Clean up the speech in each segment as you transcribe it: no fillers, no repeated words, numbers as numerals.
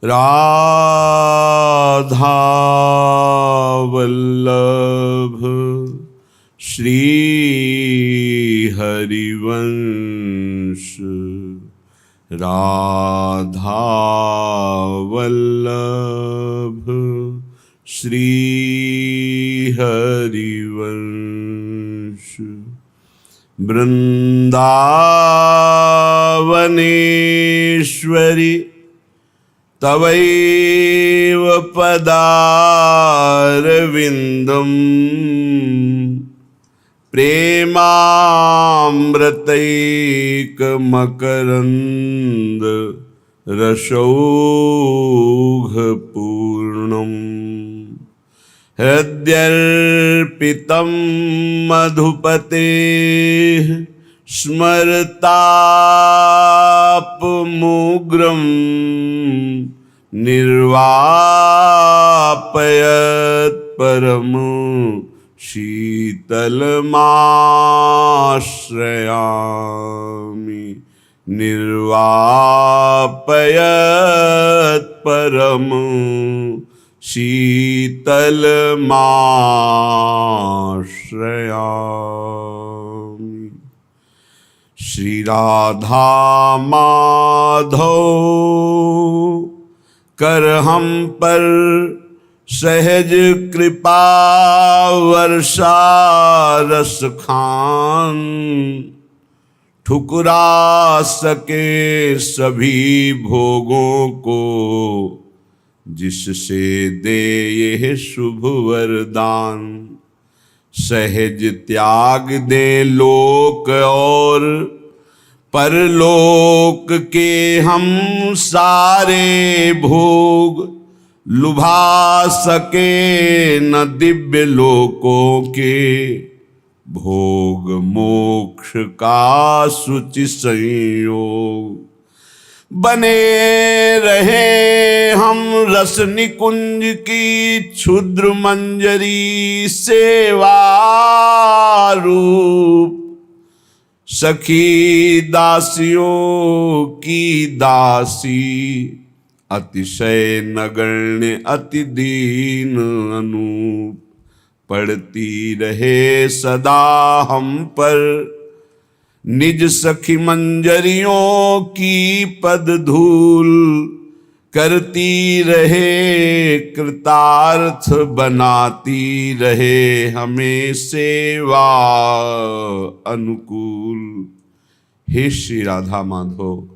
राधा वल्लभ श्री हरिवंश। राधा वल्लभ श्री हरिवंश। वृंदावनेश्वरी तवैव पदारविन्दम् प्रेमामृतैकमकरन्द रसौघपूर्णम्। हृद्यर्पितं मधुपतेः स्मरतापमुग्रं निर्वापयत् परम शीतलमाश्रयामि। निर्वापयत् परम शीतलमाश्रयामि। श्री राधा माधव कर हम पर सहज कृपा वर्षा रस खान। ठुकरा सके सभी भोगों को जिससे दे ये शुभ वरदान। सहज त्याग दे लोक और परलोक के हम सारे भोग। लुभा सके न दिव्य लोकों के भोग। मोक्ष का सुचि संयोग बने रहे हम रस निकुंज की क्षुद्र मंजरी सेवा रूप। सखी दासियों की दासी अतिशय नगण्य अति दीन अनूप। पड़ती रहे सदा हम पर निज सखी मंजरियों की पद धूल। करती रहे कृतार्थ बनाती रहे हमें सेवा अनुकूल। हे श्री राधा माधव,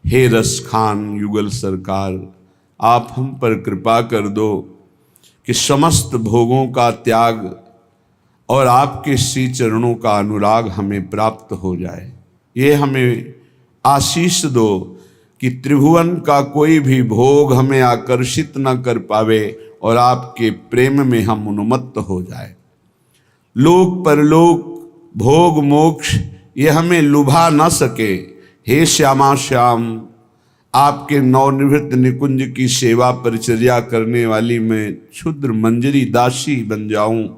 हे रसखान युगल सरकार, आप हम पर कृपा कर दो कि समस्त भोगों का त्याग और आपके श्री चरणों का अनुराग हमें प्राप्त हो जाए। ये हमें आशीष दो कि त्रिभुवन का कोई भी भोग हमें आकर्षित न कर पावे और आपके प्रेम में हम उन्मत्त हो जाए। लोक परलोक भोग मोक्ष ये हमें लुभा न सके। हे श्यामा श्याम, आपके नवनिवृत्त निकुंज की सेवा परिचर्या करने वाली मैं क्षुद्र मंजरी दासी बन जाऊं।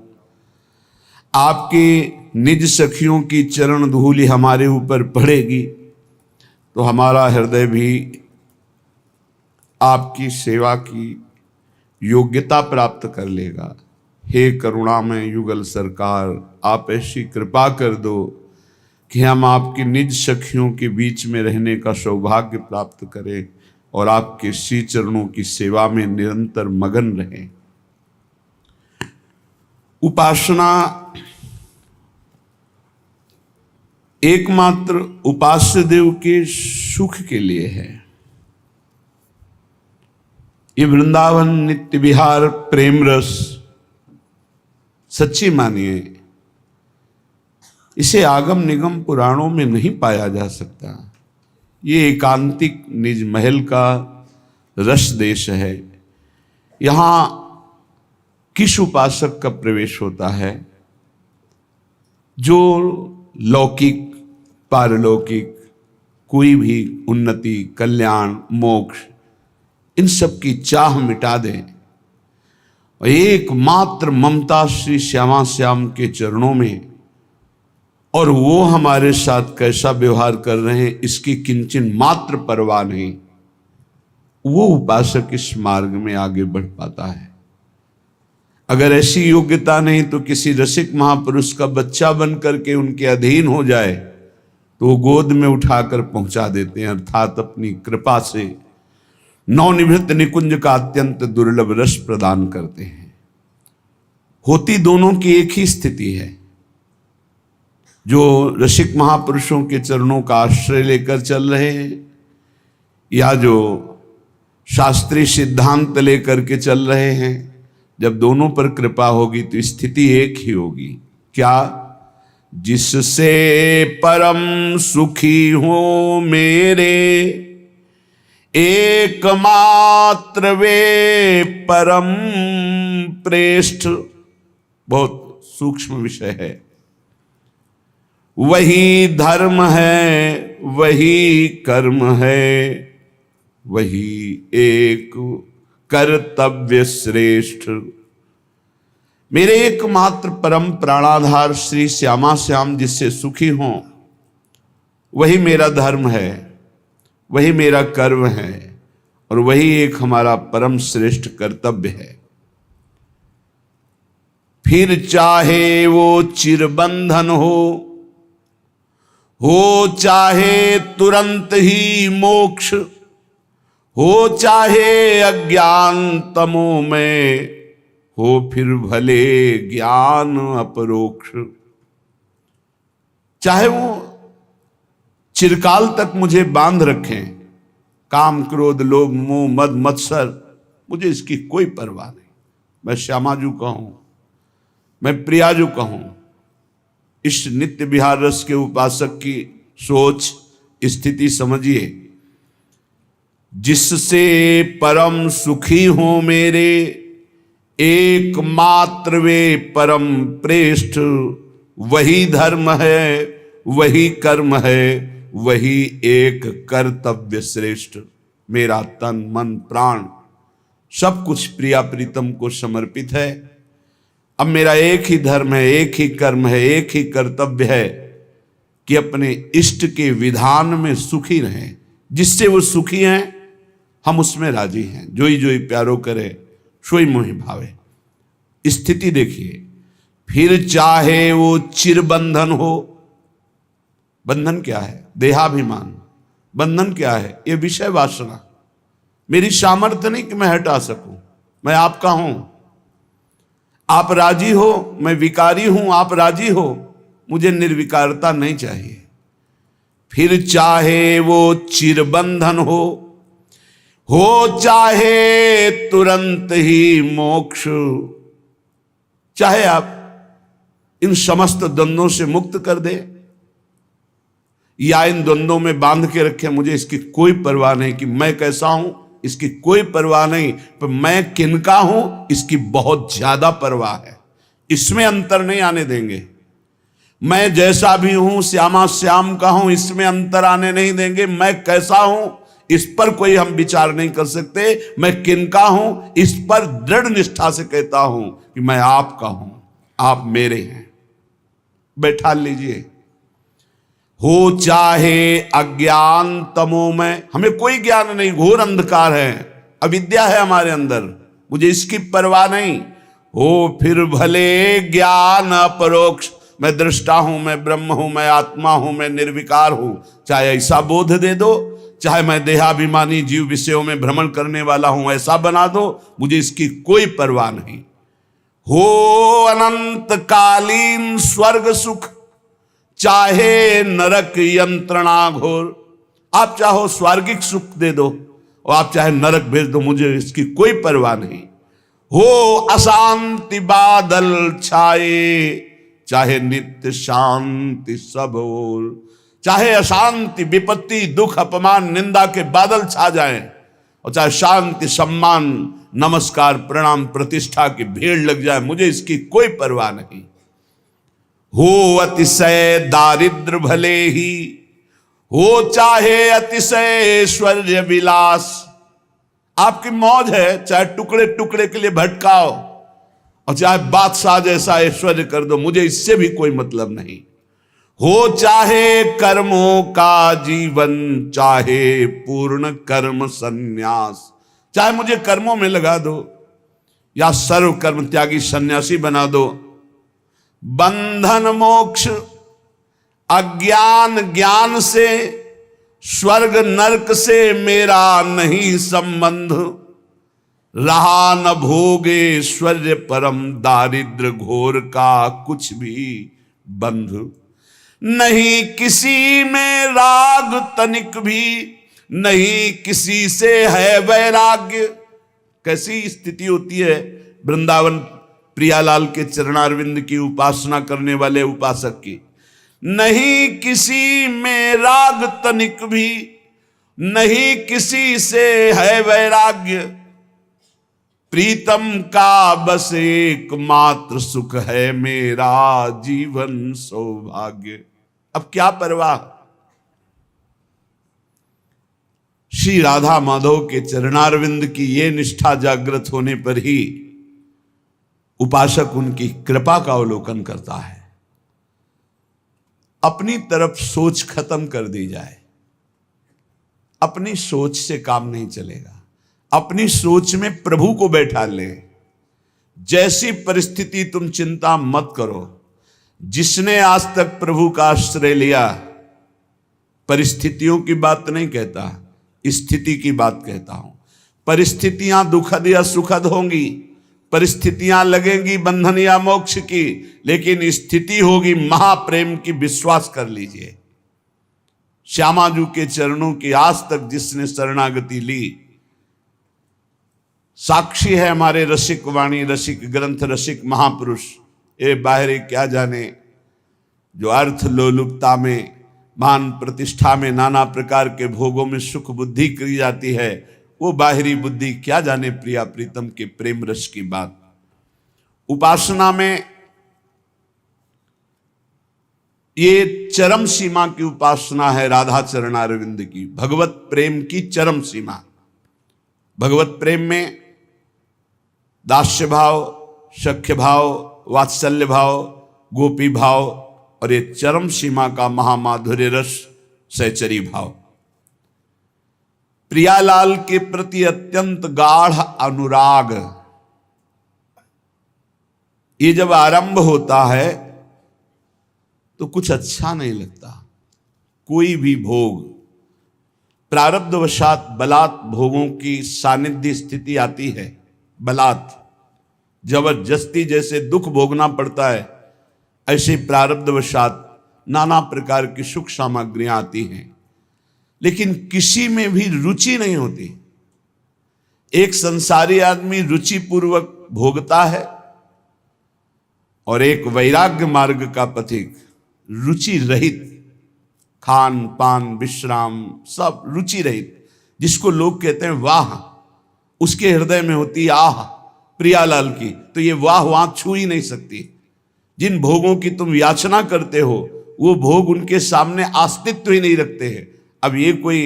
आपके निज सखियों की चरण धूलि हमारे ऊपर पड़ेगी तो हमारा हृदय भी आपकी सेवा की योग्यता प्राप्त कर लेगा। हे करुणामय युगल सरकार, आप ऐसी कृपा कर दो कि हम आपकी निज सखियों के बीच में रहने का सौभाग्य प्राप्त करें और आपके श्री चरणों की सेवा में निरंतर मगन रहें। उपासना एकमात्र उपास्य देव के सुख के लिए है। ये वृंदावन नित्य विहार प्रेम रस सच्ची मानिए, इसे आगम निगम पुराणों में नहीं पाया जा सकता। ये एकांतिक निज महल का रस देश है। यहाँ किस उपासक का प्रवेश होता है जो लौकिक पारलौकिक कोई भी उन्नति कल्याण मोक्ष इन सब की चाह मिटा दें और एकमात्र ममता श्री श्यामा श्याम के चरणों में, और वो हमारे साथ कैसा व्यवहार कर रहे हैं इसकी किंचन मात्र परवाह नहीं। वो उपासक इस मार्ग में आगे बढ़ पाता है। अगर ऐसी योग्यता नहीं तो किसी रसिक महापुरुष का बच्चा बन करके उनके अधीन हो जाए तो वो गोद में उठाकर पहुंचा देते हैं, अर्थात अपनी कृपा से नवनिभृत निकुंज का अत्यंत दुर्लभ रस प्रदान करते हैं। होती दोनों की एक ही स्थिति है। जो रसिक महापुरुषों के चरणों का आश्रय लेकर चल रहे हैं या जो शास्त्रीय सिद्धांत लेकर के चल रहे हैं, जब दोनों पर कृपा होगी तो स्थिति एक ही होगी। क्या? जिससे परम सुखी हो मेरे एकमात्र वे परम प्रेष्ठ। बहुत सूक्ष्म विषय है। वही धर्म है, वही कर्म है, वही एक कर्तव्य श्रेष्ठ। मेरे एकमात्र परम प्राणाधार श्री श्यामा श्याम जिससे सुखी हों, वही मेरा धर्म है, वही मेरा कर्म है और वही एक हमारा परम श्रेष्ठ कर्तव्य है। फिर चाहे वो चिरबंधन हो चाहे तुरंत ही मोक्ष, हो चाहे अज्ञान तमो में, हो फिर भले ज्ञान अपरोक्ष। चाहे वो चिरकाल तक मुझे बांध रखें, काम क्रोध लोभ मोह मद मत्सर, मुझे इसकी कोई परवाह नहीं। मैं श्यामाजू कहूं, मैं प्रियाजू कहूं। इस नित्य विहार रस के उपासक की सोच स्थिति समझिए। जिससे परम सुखी हो मेरे एकमात्र वे परम प्रेष्ठ, वही धर्म है, वही कर्म है, वही एक कर्तव्य श्रेष्ठ। मेरा तन मन प्राण सब कुछ प्रिया प्रीतम को समर्पित है। अब मेरा एक ही धर्म है, एक ही कर्म है, एक ही कर्तव्य है कि अपने इष्ट के विधान में सुखी रहें। जिससे वो सुखी हैं हम उसमें राजी हैं। जोई जोई प्यारो करे सोई मोहि भावे। स्थिति देखिए। फिर चाहे वो चिरबंधन हो। बंधन क्या है? देहाभिमान। बंधन क्या है? ये विषय वासना। मेरी सामर्थ्य नहीं कि मैं हटा सकूं। मैं आपका हूं, आप राजी हो, मैं विकारी हूं, आप राजी हो, मुझे निर्विकारता नहीं चाहिए। फिर चाहे वो चिरबंधन हो चाहे तुरंत ही मोक्ष। चाहे आप इन समस्त द्वंद्वों से मुक्त कर दे या इन द्वंद्वों में बांध के रखे, मुझे इसकी कोई परवाह नहीं कि मैं कैसा हूं, इसकी कोई परवाह नहीं, पर मैं किनका हूं इसकी बहुत ज्यादा परवाह है। इसमें अंतर नहीं आने देंगे। मैं जैसा भी हूं श्यामा श्याम का हूं, इसमें अंतर आने नहीं देंगे। मैं कैसा हूं इस पर कोई हम विचार नहीं कर सकते। मैं किनका हूं इस पर दृढ़ निष्ठा से कहता हूं कि मैं आपका हूं, आप मेरे हैं। बैठा लीजिए। हो चाहे अज्ञान तमो में, हमें कोई ज्ञान नहीं, घोर अंधकार है, अविद्या है हमारे अंदर, मुझे इसकी परवाह नहीं। हो फिर भले ज्ञान अपरोक्ष, मैं दृष्टा हूं, मैं ब्रह्म हूं, मैं आत्मा हूं, मैं निर्विकार हूं, चाहे ऐसा बोध दे दो, चाहे मैं देहाभिमानी जीव विषयों में भ्रमण करने वाला हूं ऐसा बना दो, मुझे इसकी कोई परवाह नहीं। हो अनंत कालीन स्वर्ग सुख, चाहे नरक यंत्रणा घोर। आप चाहो स्वर्गिक सुख दे दो और आप चाहे नरक भेज दो, मुझे इसकी कोई परवाह नहीं। हो अशांति बादल छाए, चाहे नित्य शांति सब ओर। चाहे अशांति विपत्ति दुख अपमान निंदा के बादल छा जाएं और चाहे शांति सम्मान नमस्कार प्रणाम प्रतिष्ठा की भीड़ लग जाए, मुझे इसकी कोई परवाह नहीं। हो अतिशय दारिद्र भले ही, हो चाहे अतिशय ऐश्वर्य विलास। आपकी मौज है, चाहे टुकड़े टुकड़े के लिए भटकाओ और चाहे बादशाह जैसा ऐश्वर्य कर दो, मुझे इससे भी कोई मतलब नहीं। हो चाहे कर्मों का जीवन, चाहे पूर्ण कर्म संन्यास। चाहे मुझे कर्मों में लगा दो या सर्व कर्म त्यागी सन्यासी बना दो। बंधन मोक्ष अज्ञान ज्ञान से, स्वर्ग नरक से मेरा नहीं संबंध। रहा न भोगेश्वर्य परम दारिद्र घोर का कुछ भी बंध। नहीं किसी में राग तनिक भी, नहीं किसी से है वैराग्य। कैसी स्थिति होती है वृंदावन प्रियालाल के चरणारविंद की उपासना करने वाले उपासक की। नहीं किसी में राग तनिक भी, नहीं किसी से है वैराग्य। प्रीतम का बस एकमात्र सुख है मेरा जीवन सौभाग्य। अब क्या परवाह। श्री राधा माधव के चरणारविंद की ये निष्ठा जागृत होने पर ही उपासक उनकी कृपा का अवलोकन करता है। अपनी तरफ सोच खत्म कर दी जाए। अपनी सोच से काम नहीं चलेगा। अपनी सोच में प्रभु को बैठा ले। जैसी परिस्थिति तुम चिंता मत करो। जिसने आज तक प्रभु का आश्रय लिया, परिस्थितियों की बात नहीं कहता, स्थिति की बात कहता हूं। परिस्थितियां दुखद या सुखद होंगी, परिस्थितियां लगेंगी बंधन या मोक्ष की, लेकिन स्थिति होगी महाप्रेम की। विश्वास कर लीजिए, श्यामाजू के चरणों की आज तक जिसने शरणागति ली, साक्षी है हमारे रसिक वाणी, रसिक ग्रंथ, रसिक महापुरुष। ये बाहरी क्या जाने, जो अर्थ लोलुपता में, मान प्रतिष्ठा में, नाना प्रकार के भोगों में सुख बुद्धि की जाती है, वो बाहरी बुद्धि क्या जाने प्रिया प्रीतम के प्रेम रस की बात। उपासना में ये चरम सीमा की उपासना है राधा चरणारविंद की, भगवत प्रेम की चरम सीमा। भगवत प्रेम में दास्य भाव, सख्य भाव, वात्सल्य भाव, गोपी भाव और ये चरम सीमा का महामाधुर्य रस सहचरी भाव। प्रियालाल के प्रति अत्यंत गाढ़ अनुराग, ये जब आरंभ होता है तो कुछ अच्छा नहीं लगता। कोई भी भोग प्रारब्धवशात बलात् भोगों की सानिध्य स्थिति आती है। बलात् जबरदस्ती जैसे दुख भोगना पड़ता है, ऐसे प्रारब्धवशात नाना प्रकार की सुख सामग्रियां आती हैं, लेकिन किसी में भी रुचि नहीं होती। एक संसारी आदमी रुचि पूर्वक भोगता है और एक वैराग्य मार्ग का पथिक रुचि रहित, खान पान विश्राम सब रुचि रहित, जिसको लोग कहते हैं वाह, उसके हृदय में होती आह प्रियालाल की, तो ये वाह वहां छू ही नहीं सकती। जिन भोगों की तुम याचना करते हो वो भोग उनके सामने अस्तित्व ही नहीं रखते हैं। अब ये कोई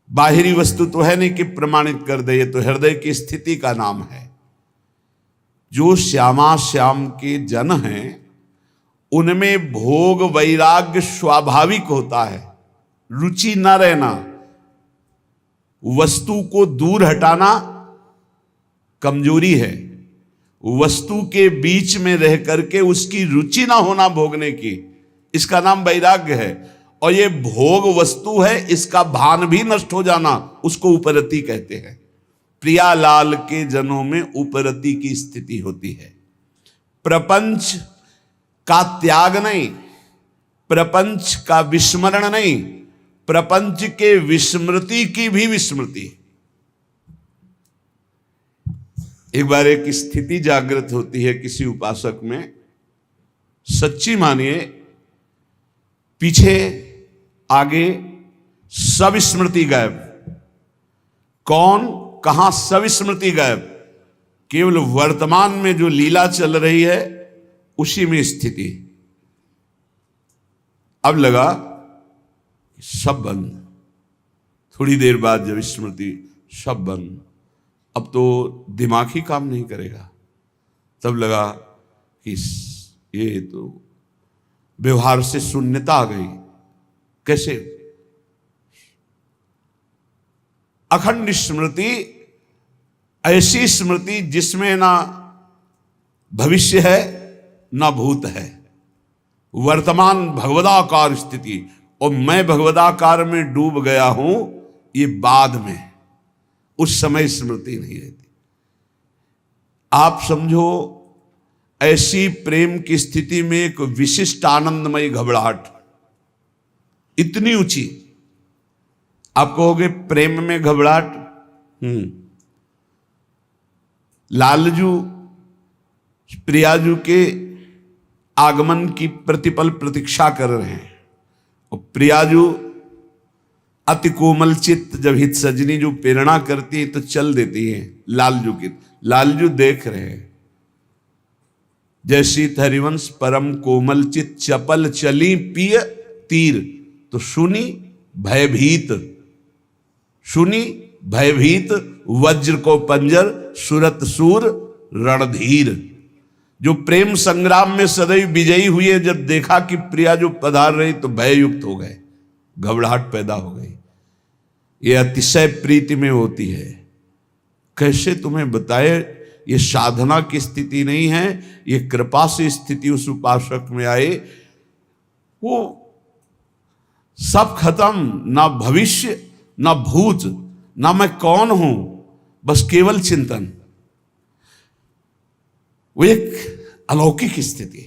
बाहरी वस्तु तो है नहीं कि प्रमाणित कर दे, ये तो हृदय की स्थिति का नाम है। जो श्यामा श्याम के जन हैं उनमें भोग वैराग्य स्वाभाविक होता है। रुचि न रहना, वस्तु को दूर हटाना कमजोरी है। वस्तु के बीच में रह करके उसकी रुचि ना होना भोगने की, इसका नाम वैराग्य है। और ये भोग वस्तु है, इसका भान भी नष्ट हो जाना, उसको उपरति कहते हैं। प्रियालाल के जनों में उपरति की स्थिति होती है। प्रपंच का त्याग नहीं, प्रपंच का विस्मरण नहीं, प्रपंच के विस्मृति की भी विस्मृति। एक बार एक स्थिति जागृत होती है किसी उपासक में, सच्ची मानिए पीछे आगे सब स्मृति गायब। कौन कहां सब स्मृति गायब, केवल वर्तमान में जो लीला चल रही है उसी में स्थिति। अब लगा सब बंद। थोड़ी देर बाद जब स्मृति सब बंद, अब तो दिमाग ही काम नहीं करेगा, तब लगा कि ये तो व्यवहार से शून्यता आ गई। कैसे? अखंड स्मृति, ऐसी स्मृति जिसमें ना भविष्य है ना भूत है, वर्तमान भगवदाकार स्थिति, और मैं भगवदाकार में डूब गया हूं, ये बाद में, उस समय स्मृति नहीं रहती। आप समझो ऐसी प्रेम की स्थिति में एक विशिष्ट आनंदमयी घबराहट इतनी ऊंची, आप कहोगे प्रेम में घबराहट। लालजू प्रियाजू के आगमन की प्रतिपल प्रतीक्षा कर रहे हैं, और प्रियाजू अति कोमल चित्त, जब हित सजनी जो प्रेरणा करती है तो चल देती है लालजू की। लालजू देख रहे हैं, जैसी हरिवंश परम कोमल चित चपल चली पिय तीर, तो सुनी भयभीत, सुनी भयभीत वज्र को पंजर सुरत सूर रणधीर। जो प्रेम संग्राम में सदैव विजयी हुए, जब देखा कि प्रिया जो पधार रही तो भययुक्त हो गए, घबराहट पैदा हो गई। ये अतिशय प्रीति में होती है। कैसे तुम्हें बताए, ये साधना की स्थिति नहीं है, ये कृपा से स्थिति उस उपासक में आए, वो सब खत्म, ना भविष्य ना भूत, ना मैं कौन हूं, बस केवल चिंतन। वो एक अलौकिक स्थिति,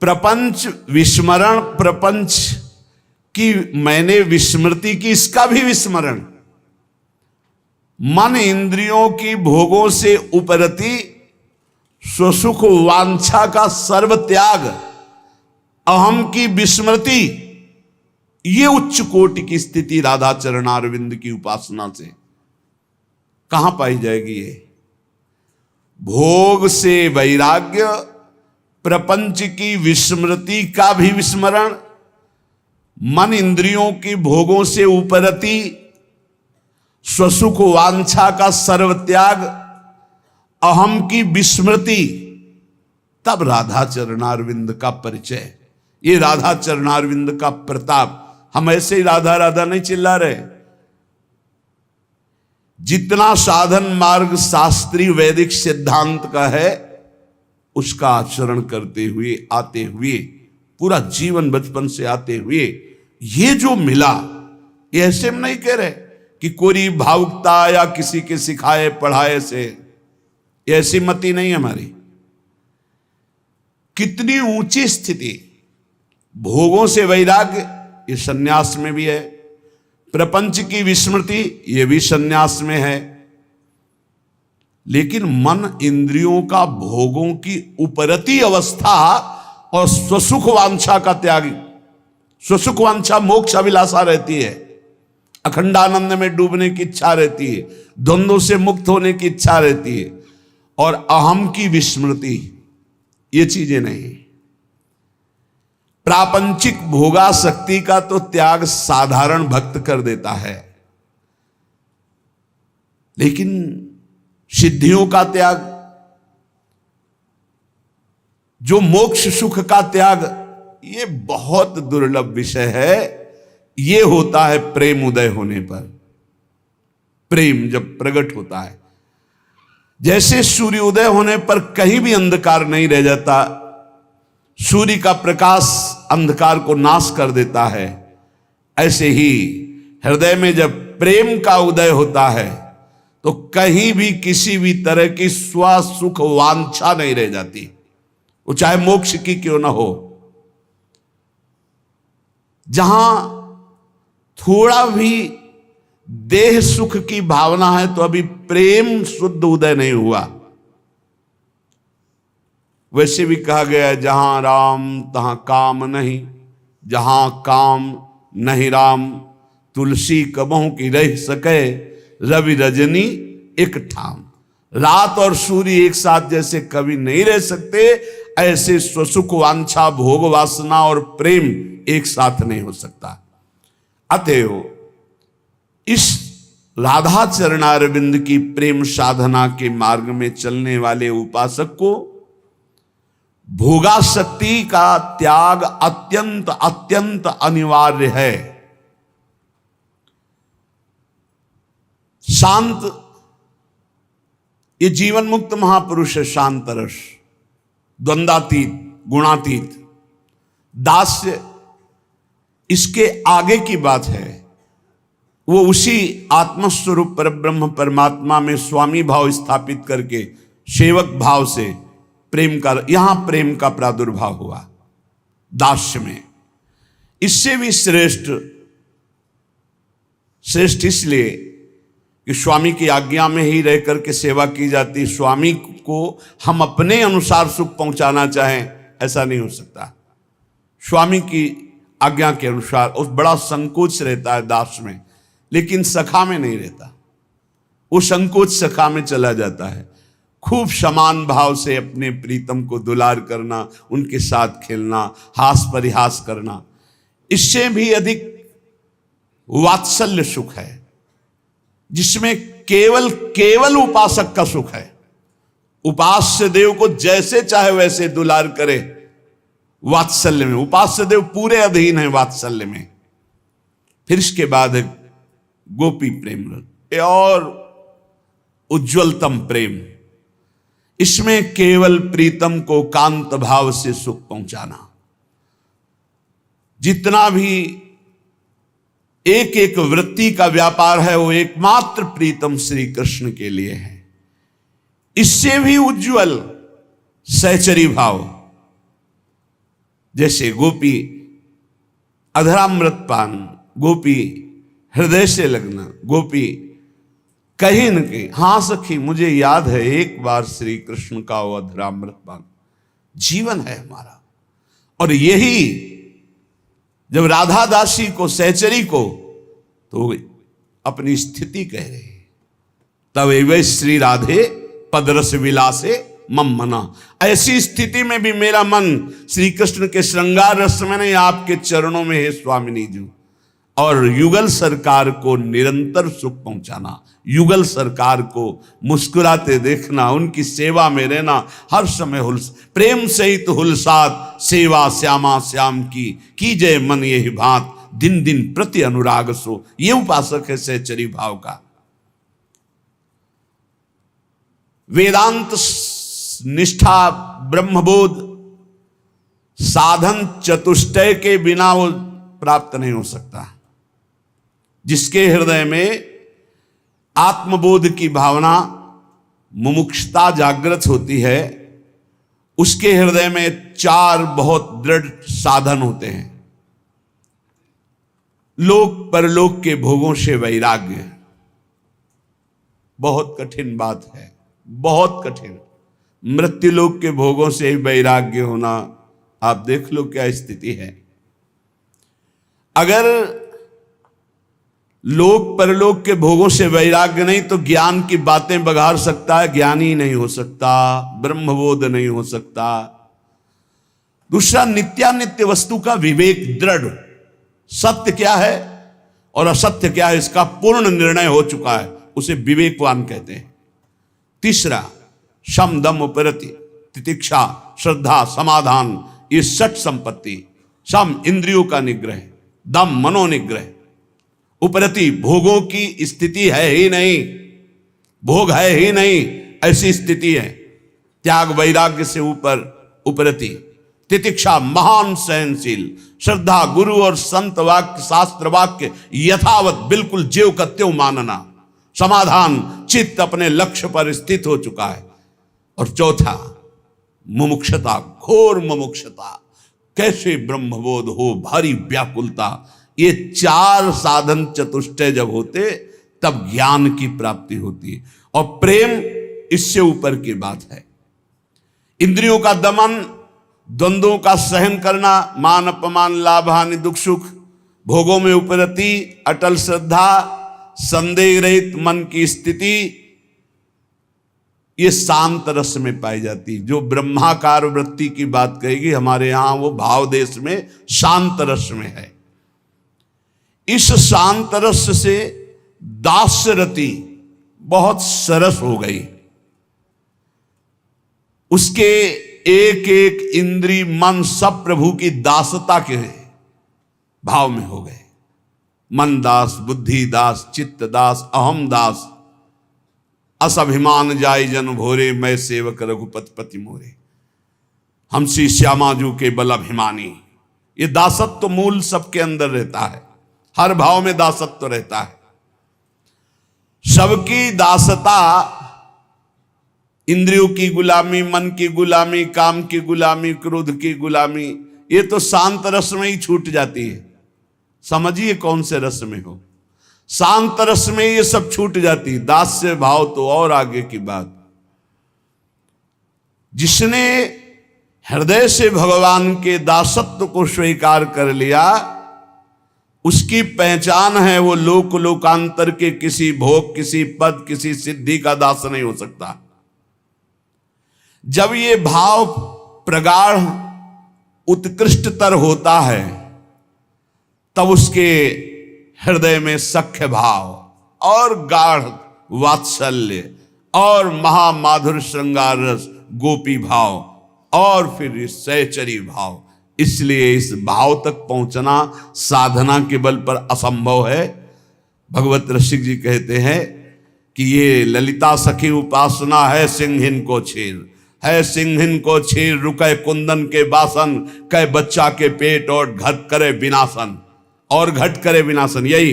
प्रपंच विस्मरण, प्रपंच की मैंने विस्मृति की, इसका भी विस्मरण, मन इंद्रियों की भोगों से उपरति स्वसुख वांछा का सर्व त्याग, अहम की विस्मृति, ये उच्च कोटि की स्थिति राधा चरणारविंद की उपासना से कहां पाई जाएगी। ये भोग से वैराग्य, प्रपंच की विस्मृति का भी विस्मरण, मन इंद्रियों की भोगों से उपरति स्वसुख वांछा का सर्व त्याग, अहम की विस्मृति, तब राधा चरणारविंद का परिचय, ये राधा चरणारविंद का प्रताप। हम ऐसे ही राधा राधा नहीं चिल्ला रहे। जितना साधन मार्ग शास्त्रीय वैदिक सिद्धांत का है, उसका आचरण करते हुए, आते हुए, पूरा जीवन बचपन से आते हुए, ये जो मिला, ये ऐसे हम नहीं कह रहे कि कोई भावुकता या किसी के सिखाए पढ़ाए से, ऐसी मति नहीं हमारी। कितनी ऊंची स्थिति, भोगों से वैराग्य, ये सन्यास में भी है, प्रपंच की विस्मृति, ये भी सन्यास में है, लेकिन मन इंद्रियों का भोगों की उपरति अवस्था और स्वसुख वांछा का त्याग। स्वसुख वांछा मोक्ष अभिलाषा रहती है, अखंडानंद में डूबने की इच्छा रहती है, द्वंद्वों से मुक्त होने की इच्छा रहती है, और अहम की विस्मृति, ये चीजें नहीं। प्रापंचिक भोगासक्ति का तो त्याग साधारण भक्त कर देता है, लेकिन सिद्धियों का त्याग, जो मोक्ष सुख का त्याग, ये बहुत दुर्लभ विषय है। ये होता है प्रेम उदय होने पर। प्रेम जब प्रकट होता है, जैसे सूर्योदय होने पर कहीं भी अंधकार नहीं रह जाता, सूर्य का प्रकाश अंधकार को नाश कर देता है, ऐसे ही हृदय में जब प्रेम का उदय होता है तो कहीं भी किसी भी तरह की स्व सुख वांछा नहीं रह जाती, वो चाहे मोक्ष की क्यों ना हो। जहां थोड़ा भी देह सुख की भावना है तो अभी प्रेम शुद्ध उदय नहीं हुआ। वैसे भी कहा गया है, जहां राम तहां काम नहीं, जहां काम नहीं राम, तुलसी कबहू की रह सके, रवि रजनी एक ठाम। रात और सूर्य एक साथ जैसे कभी नहीं रह सकते, ऐसे स्वसुख वांछा भोग वासना और प्रेम एक साथ नहीं हो सकता। अतएव इस राधा चरणारविंद की प्रेम साधना के मार्ग में चलने वाले उपासक को भोगासक्ति का त्याग अत्यंत अत्यंत अनिवार्य है। शांत, ये जीवन मुक्त महापुरुष है, शांत रस, द्वंद्वातीत, गुणातीत। दास्य इसके आगे की बात है, वो उसी आत्मस्वरूप परब्रह्म परमात्मा में स्वामी भाव स्थापित करके सेवक भाव से प्रेम का, यहां प्रेम का प्रादुर्भाव हुआ दास्य में। इससे भी श्रेष्ठ इसलिए कि स्वामी की आज्ञा में ही रह करके सेवा की जाती। स्वामी को हम अपने अनुसार सुख पहुंचाना चाहें, ऐसा नहीं हो सकता। स्वामी की आज्ञा के अनुसार उस बड़ा संकोच रहता है दास में, लेकिन सखा में नहीं रहता। वो संकोच सखा में चला जाता है। खूब समान भाव से अपने प्रीतम को दुलार करना, उनके साथ खेलना, हास परिहास करना, इससे भी अधिक वात्सल्य सुख है, जिसमें केवल उपासक का सुख है। उपास्य देव को जैसे चाहे वैसे दुलार करे वात्सल्य में। उपास्य देव पूरे अधीन है वात्सल्य में। फिर इसके बाद गोपी प्रेम रस और उज्ज्वलतम प्रेम। इसमें केवल प्रीतम को कांत भाव से सुख पहुंचाना। जितना भी एक एक वृत्ति का व्यापार है वो एकमात्र प्रीतम श्री कृष्ण के लिए है। इससे भी उज्ज्वल सहचरी भाव, जैसे गोपी अधरामृत पान, गोपी हृदय से लगना, गोपी कहीं न कहीं, हाँ सखी मुझे याद है एक बार श्री कृष्ण का वो अधरामृत पान जीवन है हमारा। और यही जब राधा दासी को, सहचरी को, तो अपनी स्थिति कह रहे, तब वे श्री राधे पदरस विलासे मम मना। ऐसी स्थिति में भी मेरा मन श्री कृष्ण के श्रृंगार रस में नहीं, आपके चरणों में है स्वामिनी जी। और युगल सरकार को निरंतर सुख पहुंचाना, युगल सरकार को मुस्कुराते देखना, उनकी सेवा में रहना, हर समय प्रेम सहित हुलसात सेवा श्यामा श्याम की कीजय मन यही भांत, दिन दिन प्रति अनुराग सो। ये उपासक है सहचरी भाव का। वेदांत निष्ठा ब्रह्मबोध साधन चतुष्टय के बिना वो प्राप्त नहीं हो सकता। जिसके हृदय में आत्मबोध की भावना, मुमुक्षुता जागृत होती है, उसके हृदय में चार बहुत दृढ़ साधन होते हैं। लोक परलोक के भोगों से वैराग्य, बहुत कठिन बात है, बहुत कठिन। मृत्युलोक के भोगों से ही वैराग्य होना, आप देख लो क्या स्थिति है। अगर लोक परलोक के भोगों से वैराग्य नहीं तो ज्ञान की बातें बघार सकता है, ज्ञानी नहीं हो सकता, ब्रह्मबोध नहीं हो सकता। दूसरा, नित्यानित्य वस्तु का विवेक दृढ़, सत्य क्या है और असत्य क्या है इसका पूर्ण निर्णय हो चुका है, उसे विवेकवान कहते हैं। तीसरा, शम दम उपरति, तितिक्षा, श्रद्धा, समाधान, ये षट संपत्ति। शम इंद्रियों का निग्रह, दम मनोनिग्रह, उपरति भोगों की स्थिति है ही नहीं, भोग है ही नहीं, ऐसी स्थिति है। त्याग वैराग्य से ऊपर उपरति। तितिक्षा महान सहनशील, श्रद्धा गुरु और संत वाक्य शास्त्र वाक्य यथावत बिल्कुल ज्यों का त्यों मानना। समाधान, चित्त अपने लक्ष्य पर स्थित हो चुका है। और चौथा, मुमुक्षता, घोर मुमुक्षता, कैसे ब्रह्मबोध हो, भारी व्याकुलता। ये चार साधन चतुष्टय जब होते तब ज्ञान की प्राप्ति होती है। और प्रेम इससे ऊपर की बात है। इंद्रियों का दमन, द्वंद्वों का सहन करना, मान अपमान लाभ हानि दुख सुख, भोगों में उपरति, अटल श्रद्धा, संदेह रहित मन की स्थिति, ये शांत रस में पाई जाती। जो ब्रह्माकार वृत्ति की बात कहेगी, हमारे यहां वो भाव देश में शांत रस में है। इस शांत रस से दास्य रति बहुत सरस हो गई। उसके एक एक इंद्री मन सब प्रभु की दासता के भाव में हो गए। मन दास, बुद्धि दास, चित्त दास, अहम दास, अस अभिमान जाय जन भोरे, मैं सेवक रघुपति पति मोरे। हम श्री श्यामाजू के बल अभिमानी। ये दासत्व मूल सबके अंदर रहता है, हर भाव में दासत्व रहता है। सबकी दासता इंद्रियों की गुलामी, मन की गुलामी, काम की गुलामी, क्रोध की गुलामी, ये तो शांत रस में ही छूट जाती है। समझिए कौन से रस में हो, शांत रस में ये सब छूट जाती है। दास्य भाव तो और आगे की बात। जिसने हृदय से भगवान के दासत्व को स्वीकार कर लिया, उसकी पहचान है वो लोक लोकांतर के किसी भोग, किसी पद, किसी सिद्धि का दास नहीं हो सकता। जब ये भाव प्रगाढ़ उत्कृष्टतर होता है, तब उसके हृदय में सख्य भाव और गाढ़ वात्सल्य और महामाधुर श्रृंगार रस, गोपी भाव और फिर सहचरी भाव। इसलिए इस भाव तक पहुंचना साधना के बल पर असंभव है। भगवत रसिक जी कहते हैं कि ये ललिता सखी उपासना है सिंहिन को छीर, है सिंहिन को छीर, रुके कुंदन के बासन, कै बच्चा के पेट और घट करे विनाशन। और घट करे विनाशन, यही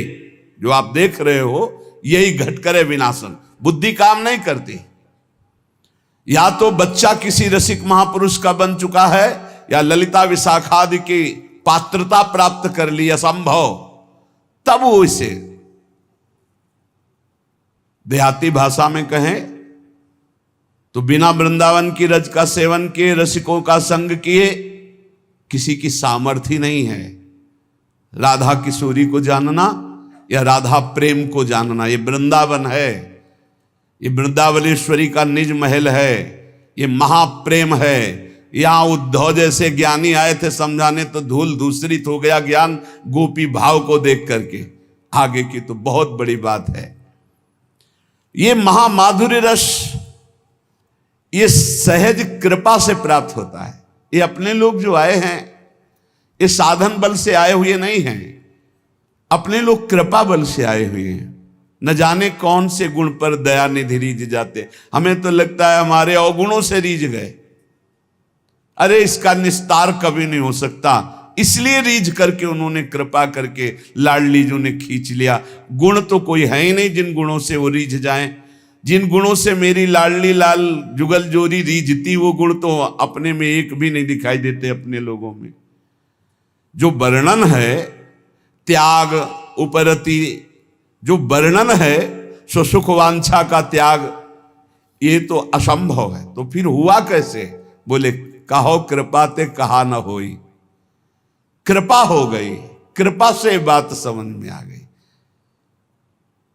जो आप देख रहे हो, यही घट करे विनाशन। बुद्धि काम नहीं करती। या तो बच्चा किसी रसिक महापुरुष का बन चुका है, या ललिता विशाखादि की पात्रता प्राप्त कर ली, असंभव। तब वो इसे देहाती भाषा में कहें तो बिना वृंदावन की रज का सेवन किए, रसिकों का संग किए, किसी की सामर्थ्य नहीं है राधा किशोरी को जानना या राधा प्रेम को जानना। ये वृंदावन है, ये वृंदावनेश्वरी का निज महल है, ये महाप्रेम है। यहां उद्धव जैसे ज्ञानी आए थे समझाने, तो धूल दूसरी हो गया ज्ञान गोपी भाव को देख करके। आगे की तो बहुत बड़ी बात है। ये महामाधुर्य रस ये सहज कृपा से प्राप्त होता है। ये अपने लोग जो आए हैं, ये साधन बल से आए हुए नहीं हैं, अपने लोग कृपा बल से आए हुए हैं। न जाने कौन से गुण पर दया निधि रीझ जाते। हमें तो लगता है हमारे अवगुणों से रीझ गए। अरे इसका निस्तार कभी नहीं हो सकता, इसलिए रीझ करके उन्होंने कृपा करके लाडली जी ने खींच लिया। गुण तो कोई है ही नहीं जिन गुणों से वो रीझ जाएं। जिन गुणों से मेरी लाडली लाल जुगल जोरी रीझती, वो गुण तो अपने में एक भी नहीं दिखाई देते अपने लोगों में। जो वर्णन है त्याग उपरति, जो वर्णन है सो सुख वांछा का त्याग, ये तो असंभव है। तो फिर हुआ कैसे? बोले कहो कृपा ते कहा न होई। कृपा हो गई, कृपा से बात समझ में आ गई।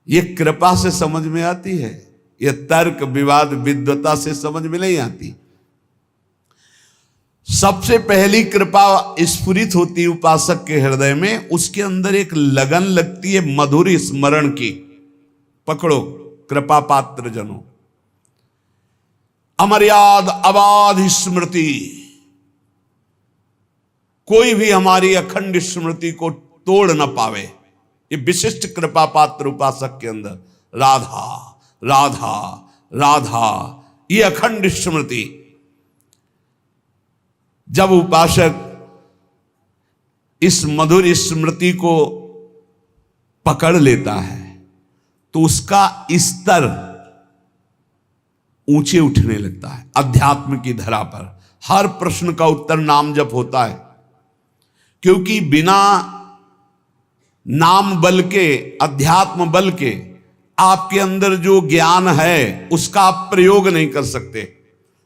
ये कृपा से समझ में आती है, ये तर्क विवाद विद्वता से समझ में नहीं आती। सबसे पहली कृपा स्फुरित होती उपासक के हृदय में, उसके अंदर एक लगन लगती है मधुर स्मरण की। पकड़ो कृपा पात्र जनों, अमर्याद अबाध स्मृति। कोई भी हमारी अखंड स्मृति को तोड़ न पावे। ये विशिष्ट कृपा पात्र उपासक के अंदर राधा राधा राधा, ये अखंड स्मृति। जब उपासक इस मधुर स्मृति को पकड़ लेता है, तो उसका स्तर ऊंचे उठने लगता है अध्यात्म की धरा पर। हर प्रश्न का उत्तर नाम जप होता है, क्योंकि बिना नाम बल के, अध्यात्म बल के, आपके अंदर जो ज्ञान है उसका आप प्रयोग नहीं कर सकते।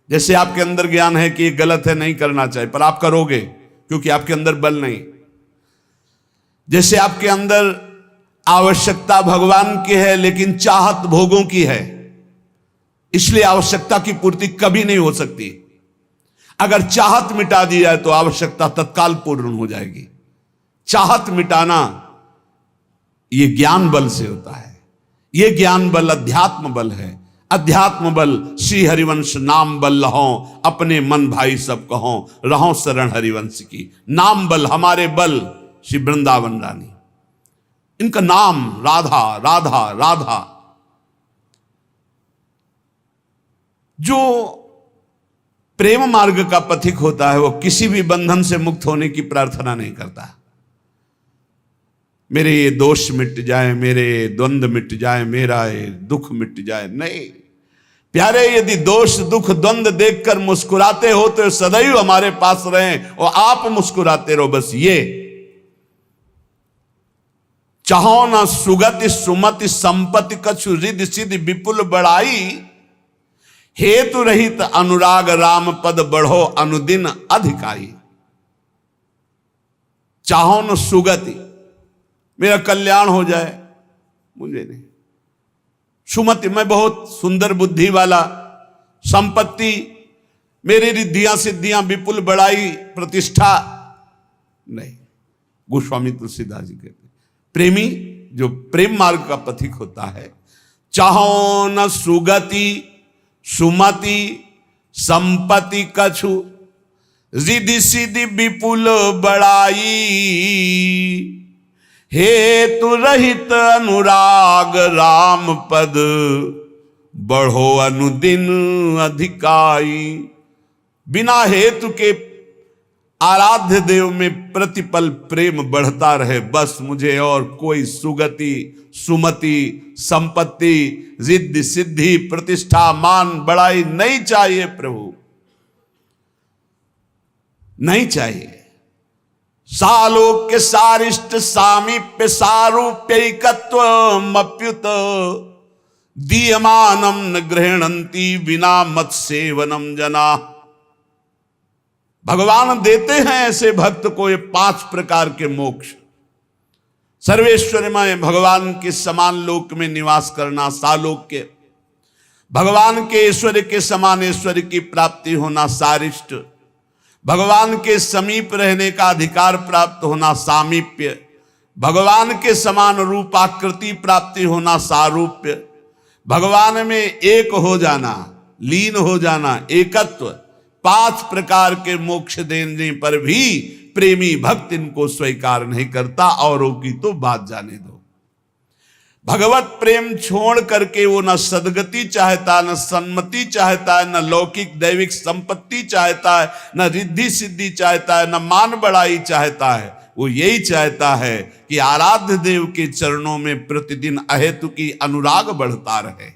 जैसे आपके अंदर ज्ञान है कि ये गलत है, नहीं करना चाहिए, पर आप करोगे क्योंकि आपके अंदर बल नहीं। जैसे आपके अंदर आवश्यकता भगवान की है लेकिन चाहत भोगों की है, इसलिए आवश्यकता की पूर्ति कभी नहीं हो सकती। अगर चाहत मिटा दी जाए तो आवश्यकता तत्काल पूर्ण हो जाएगी। चाहत मिटाना ये ज्ञान बल से होता है। ये ज्ञान बल अध्यात्म बल है। अध्यात्म बल श्री हरिवंश नाम बल लहो, अपने मन भाई सब कहो, रहो शरण हरिवंश की। नाम बल हमारे बल श्री वृंदावन रानी, इनका नाम राधा राधा राधा। जो प्रेम मार्ग का पथिक होता है वो किसी भी बंधन से मुक्त होने की प्रार्थना नहीं करता। मेरे ये दोष मिट जाए, मेरे द्वंद्व मिट जाए, मेरा ये दुख मिट जाए, नहीं प्यारे। यदि दोष दुख द्वंद्व देखकर मुस्कुराते हो तो सदैव हमारे पास रहें और आप मुस्कुराते रहो। बस ये चाहो न सुगति सुमति संपत्ति कछु रिद्धि सिद्धि विपुल बढ़ाई, हेतु रहित अनुराग राम पद बढ़ो अनुदिन अधिकाई। चाहो न सुगति, मेरा कल्याण हो जाए, मुझे नहीं। सुमति, मैं बहुत सुंदर बुद्धि वाला, संपत्ति, मेरी रिद्धियां सिद्धियां विपुल बढ़ाई, प्रतिष्ठा नहीं। गोस्वामी तुलसीदास जी कहते प्रेमी जो प्रेम मार्ग का पथिक होता है, चाहो न सुगति सुमति संपत्ति कछु रिद्धि सिद्धि विपुल बढ़ाई, हेतु रहित अनुराग राम पद बढ़ो अनुदिन अधिकाई। बिना हेतु के आराध्य देव में प्रतिपल प्रेम बढ़ता रहे, बस मुझे और कोई सुगति सुमति संपत्ति रिद्धि सिद्धि प्रतिष्ठा मान बढ़ाई नहीं चाहिए प्रभु, नहीं चाहिए। सालोक्य सारिष्ट सामीप्य सारूप्यैकत्व मप्युत दीयमानम न गृह्णन्ति विना मत सेवनम जना। भगवान देते हैं ऐसे भक्त को ये 5 प्रकार के मोक्ष। सर्वेश्वरमय भगवान के समान लोक में निवास करना सालोक्य, भगवान के ऐश्वर्य के समान ऐश्वर्य की प्राप्ति होना सारिष्ट, भगवान के समीप रहने का अधिकार प्राप्त होना सामीप्य, भगवान के समान रूपाकृति प्राप्ति होना सारूप्य, भगवान में एक हो जाना, लीन हो जाना, एकत्व। 5 प्रकार के मोक्ष देने पर भी प्रेमी भक्त इनको स्वीकार नहीं करता, औरों की तो बात जाने दो। भगवत प्रेम छोड़ करके वो न सदगति चाहता, न सन्मति चाहता है, न लौकिक दैविक संपत्ति चाहता है, न रिद्धि सिद्धि चाहता है, न मान बढ़ाई चाहता है। वो यही चाहता है कि आराध्य देव के चरणों में प्रतिदिन अहेतु की अनुराग बढ़ता रहे,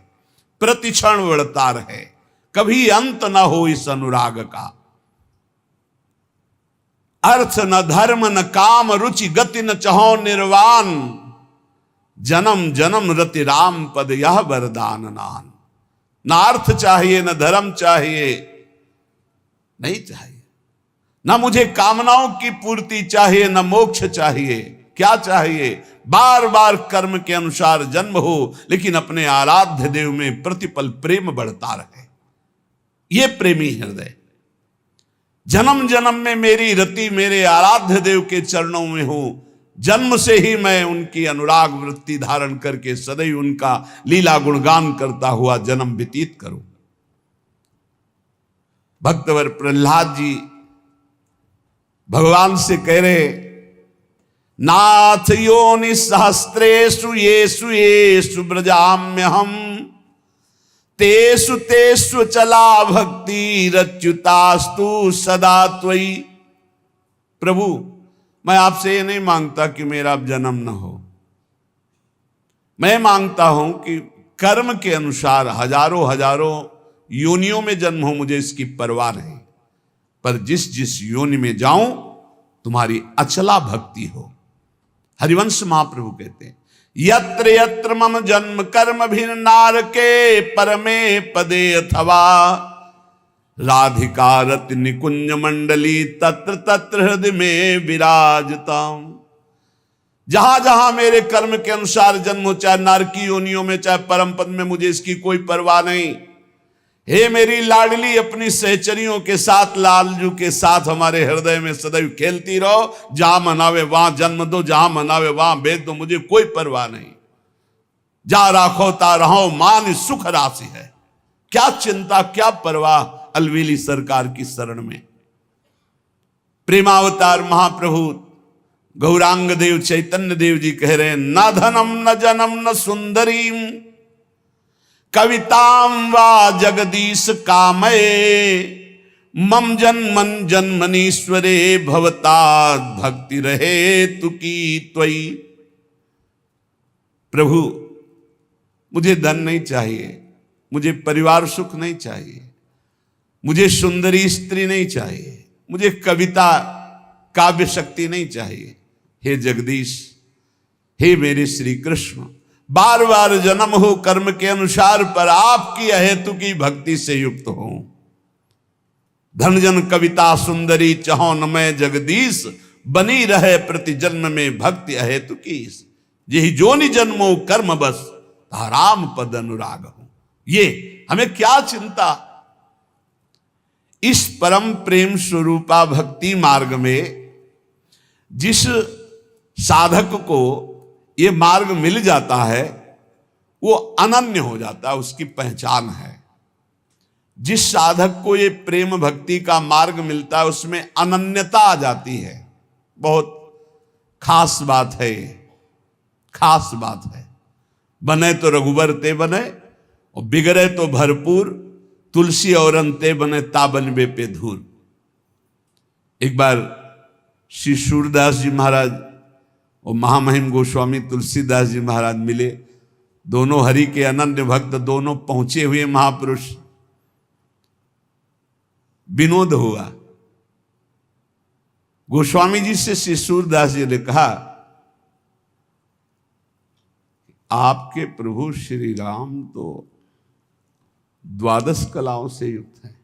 प्रतिक्षण बढ़ता रहे, कभी अंत न हो इस अनुराग का। अर्थ न धर्म न काम रुचि गति न चहो निर्वाण, जन्म जन्म रति राम पद यह वरदान नान। न अर्थ चाहिए, न धर्म चाहिए, नहीं चाहिए, न मुझे कामनाओं की पूर्ति चाहिए, न मोक्ष चाहिए। क्या चाहिए? बार बार कर्म के अनुसार जन्म हो, लेकिन अपने आराध्य देव में प्रतिपल प्रेम बढ़ता रहे। ये प्रेमी हृदय जन्म जन्म में मेरी रति मेरे आराध्य देव के चरणों में हो, जन्म से ही मैं उनकी अनुराग वृत्ति धारण करके सदैव उनका लीला गुणगान करता हुआ जन्म व्यतीत करूं। भक्तवर प्रहलाद जी भगवान से कह रहे, नाथ योनि सहस्त्रेषु येषु येषु ब्रजाम्यहम् तेषु तेषु चला भक्ति रच्युतास्तु सदा त्वयि। प्रभु, मैं आपसे ये नहीं मांगता कि मेरा अब जन्म न हो, मैं मांगता हूं कि कर्म के अनुसार हजारों हजारों योनियों में जन्म हो, मुझे इसकी परवाह नहीं, पर जिस जिस योनि में जाऊं तुम्हारी अचला भक्ति हो। हरिवंश महाप्रभु कहते हैं, यत्र यत्र मम जन्म कर्म भिन्नार के परमे पदे अथवा राधिका रति निकुंज मंडली तत्र तत्र हृदय में विराजता। जहां जहां मेरे कर्म के अनुसार जन्म हो, चाहे नारकी योनियों में चाहे परम पद में, मुझे इसकी कोई परवाह नहीं। हे मेरी लाडली, अपनी सहचरियों के साथ लालजू के साथ हमारे हृदय में सदैव खेलती रहो। जहां मनावे वहां जन्म दो, जहां मनावे वहां भेज दो, मुझे कोई परवाह नहीं। जा राखो ता रहो, मान सुख राशि है। क्या चिंता क्या परवाह अलवेली सरकार की शरण में। प्रेमावतार महाप्रभु गौरांग देव चैतन्य देव जी कह रहे हैं, न धनम न जनम न सुंदरीम कवितां वा जगदीश कामये मम जन्मन जन्मनीश्वरे भवतात् भक्ति रहे तुकी त्वयि। प्रभु मुझे धन नहीं चाहिए, मुझे परिवार सुख नहीं चाहिए, मुझे सुंदरी स्त्री नहीं चाहिए, मुझे कविता काव्य शक्ति नहीं चाहिए। हे जगदीश, हे मेरे श्री कृष्ण, बार बार जन्म हो कर्म के अनुसार, पर आपकी अहेतु की भक्ति से युक्त हो। धन जन कविता सुंदरी चहो न मैं जगदीश, बनी रहे प्रति जन्म में भक्ति अहेतु की। यही जोनि जन्मो कर्म बस, राम पद अनुराग हो। ये हमें क्या चिंता। इस परम प्रेम स्वरूपा भक्ति मार्ग में जिस साधक को ये मार्ग मिल जाता है वो अनन्य हो जाता है, उसकी पहचान है। जिस साधक को ये प्रेम भक्ति का मार्ग मिलता है उसमें अनन्यता आ जाती है। बहुत खास बात है, खास बात है। बने तो रघुबर ते बने और बिगड़े तो भरपूर, तुलसी और अंते बने ताबन बे पे धूल। एक बार श्री सूरदास जी महाराज और महामहिम गोस्वामी तुलसीदास जी महाराज मिले। दोनों हरि के अनन्य भक्त, दोनों पहुंचे हुए महापुरुष। विनोद हुआ। गोस्वामी जी से श्री सूरदास जी ने कहा, आपके प्रभु श्री राम तो द्वादश कलाओं से युक्त है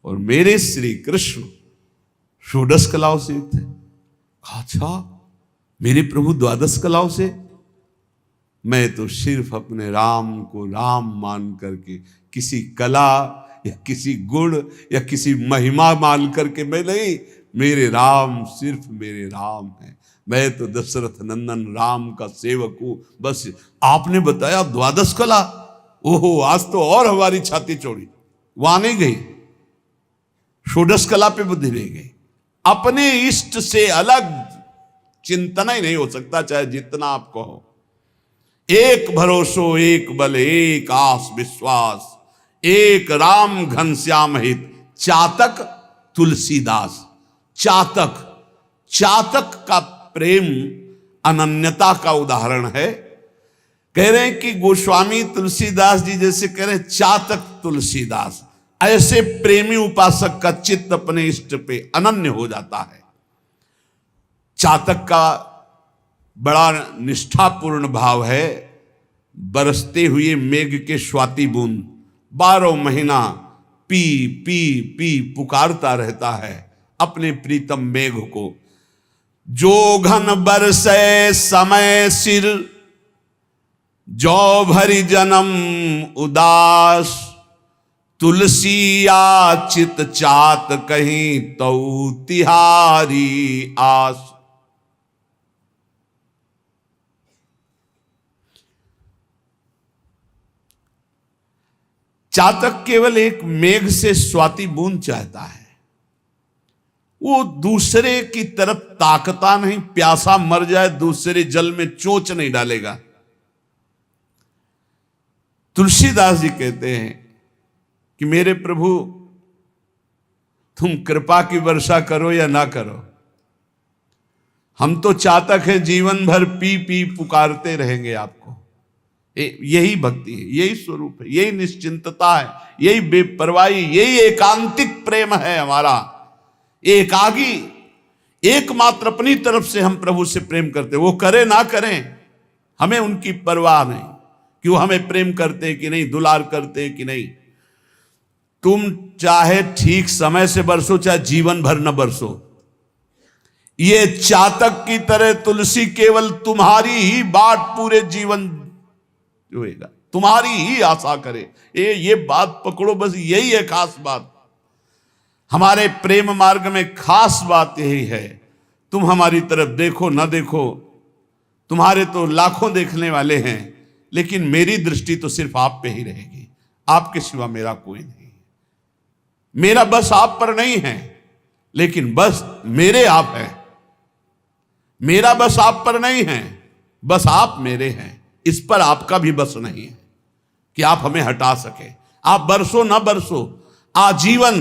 और मेरे श्री कृष्ण षोडश कलाओं से युक्त है। अच्छा, मेरे प्रभु द्वादश कलाओं से? मैं तो सिर्फ अपने राम को राम मान करके, किसी कला या किसी गुण या किसी महिमा मान करके मैं नहीं, मेरे राम सिर्फ मेरे राम है। मैं तो दशरथ नंदन राम का सेवक हूं। बस आपने बताया द्वादश कला, ओहो आज तो और हमारी छाती चौड़ी। वहां नहीं गई, षोडश कला पे बुद्धि रह गई। अपने इष्ट से अलग चिंतन ही नहीं हो सकता, चाहे जितना आप कहो। एक भरोसो एक बल एक आस विश्वास, एक राम घनश्याम हित चातक तुलसीदास। चातक, चातक का प्रेम अनन्यता का उदाहरण है। कह रहे हैं कि गोस्वामी तुलसीदास जी जैसे कह रहे हैं, चातक तुलसीदास। ऐसे प्रेमी उपासक का चित्त अपने इष्ट पे अनन्य हो जाता है। चातक का बड़ा निष्ठापूर्ण भाव है। बरसते हुए मेघ के स्वाति बूंद 12 महीना पी पी पी पुकारता रहता है अपने प्रीतम मेघ को। जो घन बरसे समय सिर, जो भरी जन्म उदास, तुलसी आचित चात कहीं तो तिहारी आस। चातक केवल एक मेघ से स्वाति बूंद चाहता है, वो दूसरे की तरफ ताकता नहीं। प्यासा मर जाए दूसरे जल में चोंच नहीं डालेगा। तुलसीदास जी कहते हैं कि मेरे प्रभु तुम कृपा की वर्षा करो या ना करो, हम तो चातक हैं, जीवन भर पी पी पुकारते रहेंगे आपको। यही भक्ति है, यही स्वरूप है, यही निश्चिंतता है, यही बेपरवाही, यही एकांतिक प्रेम है हमारा। एकागी, एकमात्र अपनी तरफ से हम प्रभु से प्रेम करते, वो करे ना करें हमें उनकी परवाह नहीं कि वो हमें प्रेम करते कि नहीं, दुलार करते कि नहीं। तुम चाहे ठीक समय से बरसो, चाहे जीवन भर न बरसो, ये चातक की तरह तुलसी केवल तुम्हारी ही बाट पूरे जीवन जोएगा, तुम्हारी ही आशा करे। ये बात पकड़ो, बस यही है खास बात। हमारे प्रेम मार्ग में खास बात यही है। तुम हमारी तरफ देखो ना देखो, तुम्हारे तो लाखों देखने वाले हैं, लेकिन मेरी दृष्टि तो सिर्फ आप पे ही रहेगी। आपके सिवा मेरा कोई नहीं। मेरा बस आप पर नहीं है, लेकिन बस मेरे आप हैं। मेरा बस आप पर नहीं है, बस आप मेरे हैं। इस पर आपका भी बस नहीं है। कि आप हमें हटा सके। आप बरसो ना बरसो, आजीवन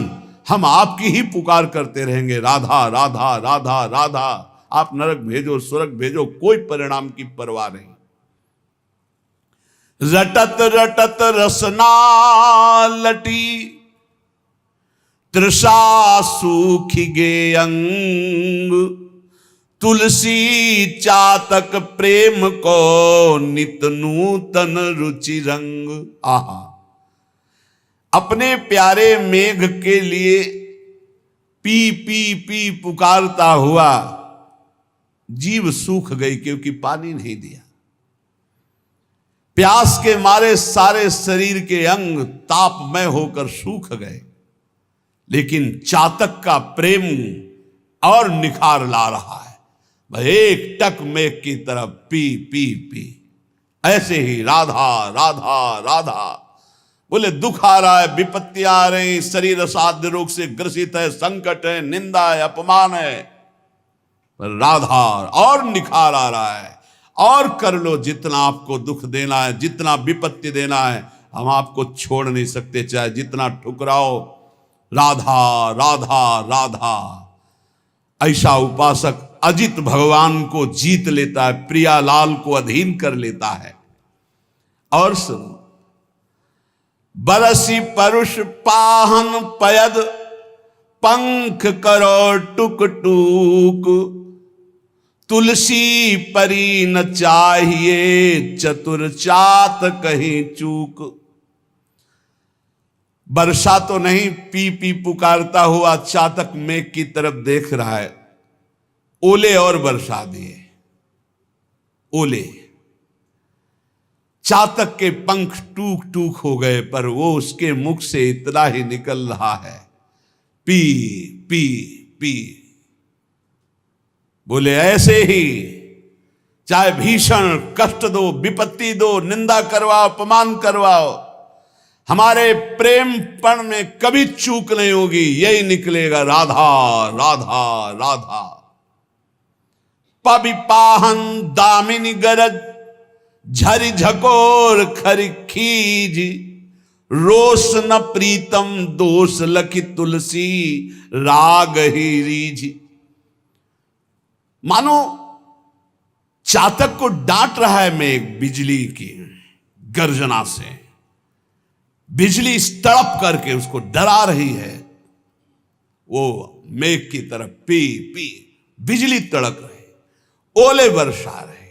हम आपकी ही पुकार करते रहेंगे, राधा राधा राधा राधा। आप नरक भेजो स्वर्ग भेजो, कोई परिणाम की परवाह नहीं। रटत रटत रसना लटी, तृषा सूखी गे अंग। तुलसी चातक प्रेम को, नित नूतन रुचि रंग। आहा, अपने प्यारे मेघ के लिए पी पी पी पुकारता हुआ जीव सूख गई, क्योंकि पानी नहीं दिया। प्यास के मारे सारे शरीर के अंग तापमय होकर सूख गए, लेकिन चातक का प्रेम और निखार ला रहा है। वह एक टक मेघ की तरफ पी पी पी। ऐसे ही राधा राधा राधा। बोले दुख आ रहा है, विपत्तियां आ रही, शरीर असाध्य रोग से ग्रसित है, संकट है, निंदा है, अपमान है, पर राधा और निखार आ रहा है। और कर लो जितना आपको दुख देना है, जितना विपत्ति देना है, हम आपको छोड़ नहीं सकते, चाहे जितना ठुकराओ। राधा राधा राधा। ऐसा उपासक अजित भगवान को जीत लेता है, प्रियालाल को अधीन कर लेता है। और सुनो, बरसी परुष पाहन पयद, पंख करो टुक टूक। तुलसी परी न चाहिए, चतुर चात कहीं चूक। वर्षा तो नहीं, पी पी पुकारता हुआ चातक मेघ की तरफ देख रहा है। ओले और बरसा दिए, ओले। चातक के पंख टूक टूक हो गए, पर वो उसके मुख से इतना ही निकल रहा है, पी पी पी। बोले ऐसे ही चाहे भीषण कष्ट दो, विपत्ति दो, निंदा करवाओ, अपमान करवाओ, हमारे प्रेमपण में कभी चूक नहीं होगी। यही निकलेगा, राधा राधा राधा। पविपाहन दामिनी गरज, झरी झकोर खरी खीज। रोष न प्रीतम दोष लखी, तुलसी राग ही रीझ। मानो चातक को डांट रहा है मेघ बिजली की गर्जना से। बिजली इस तड़प करके उसको डरा रही है। वो मेघ की तरफ पी पी, बिजली तड़क रही, ओले बरसा रहे,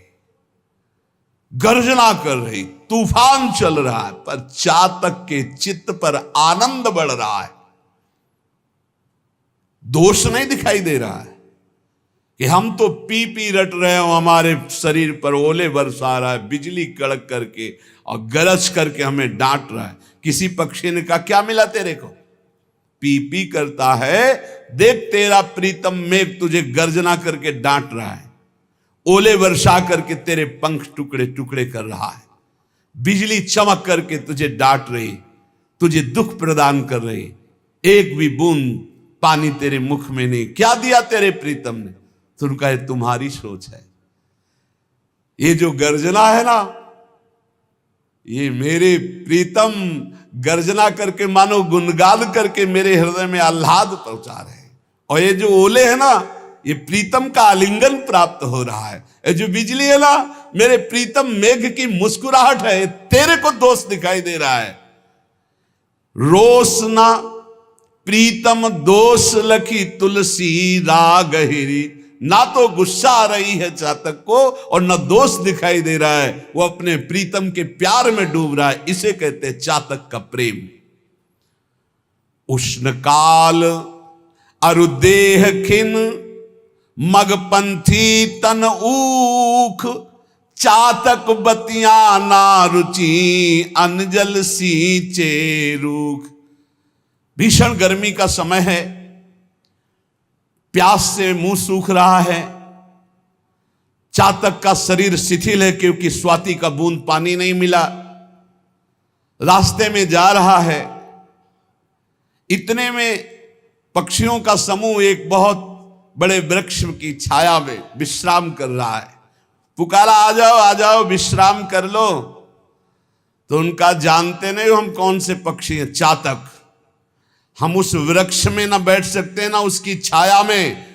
गर्जना कर रही, तूफान चल रहा है, पर चातक के चित्त पर आनंद बढ़ रहा है। दोष नहीं दिखाई दे रहा है कि हम तो पी पी रट रहे हो, हमारे शरीर पर ओले बरसा रहा है, बिजली कड़क करके और गरज करके हमें डांट रहा है। किसी पक्षी ने कहा क्या मिला तेरे को, पी पी करता है, देख तेरा प्रीतम मेघ तुझे गर्जना करके डांट रहा है, ओले वर्षा करके तेरे पंख टुकड़े टुकड़े कर रहा है, बिजली चमक करके तुझे डांट रही, तुझे दुख प्रदान कर रही, एक भी बूंद पानी तेरे मुख में नहीं। क्या दिया तेरे प्रीतम ने? तुम कहे तुम्हारी सोच है। ये जो गर्जना है ना, ये मेरे प्रीतम गर्जना करके मानो गुनगान करके मेरे हृदय में आह्लाद पहुंचा रहे हैं। और ये जो ओले है ना, ये प्रीतम का आलिंगन प्राप्त हो रहा है। ये जो बिजली है ना, मेरे प्रीतम मेघ की मुस्कुराहट है, तेरे को दोष दिखाई दे रहा है। रोष ना प्रीतम दोष लखी, तुलसी राग हिरी। ना तो गुस्सा आ रही है चातक को और न दोष दिखाई दे रहा है, वो अपने प्रीतम के प्यार में डूब रहा है। इसे कहते हैं चातक का प्रेम। उष्ण काल अरुदेह खिन, मगपंथी तन ऊख। चातक बतिया ना रुचि, अनजल सींचे रूख। भीषण गर्मी का समय है, प्यास से मुंह सूख रहा है, चातक का शरीर शिथिल है क्योंकि स्वाति का बूंद पानी नहीं मिला, रास्ते में जा रहा है। इतने में पक्षियों का समूह एक बहुत बड़े वृक्ष की छाया में विश्राम कर रहा है। पुकारा आ जाओ आ जाओ, विश्राम कर लो। तो उनका जानते नहीं हो हम कौन से पक्षी हैं, चातक। हम उस वृक्ष में ना बैठ सकते ना उसकी छाया में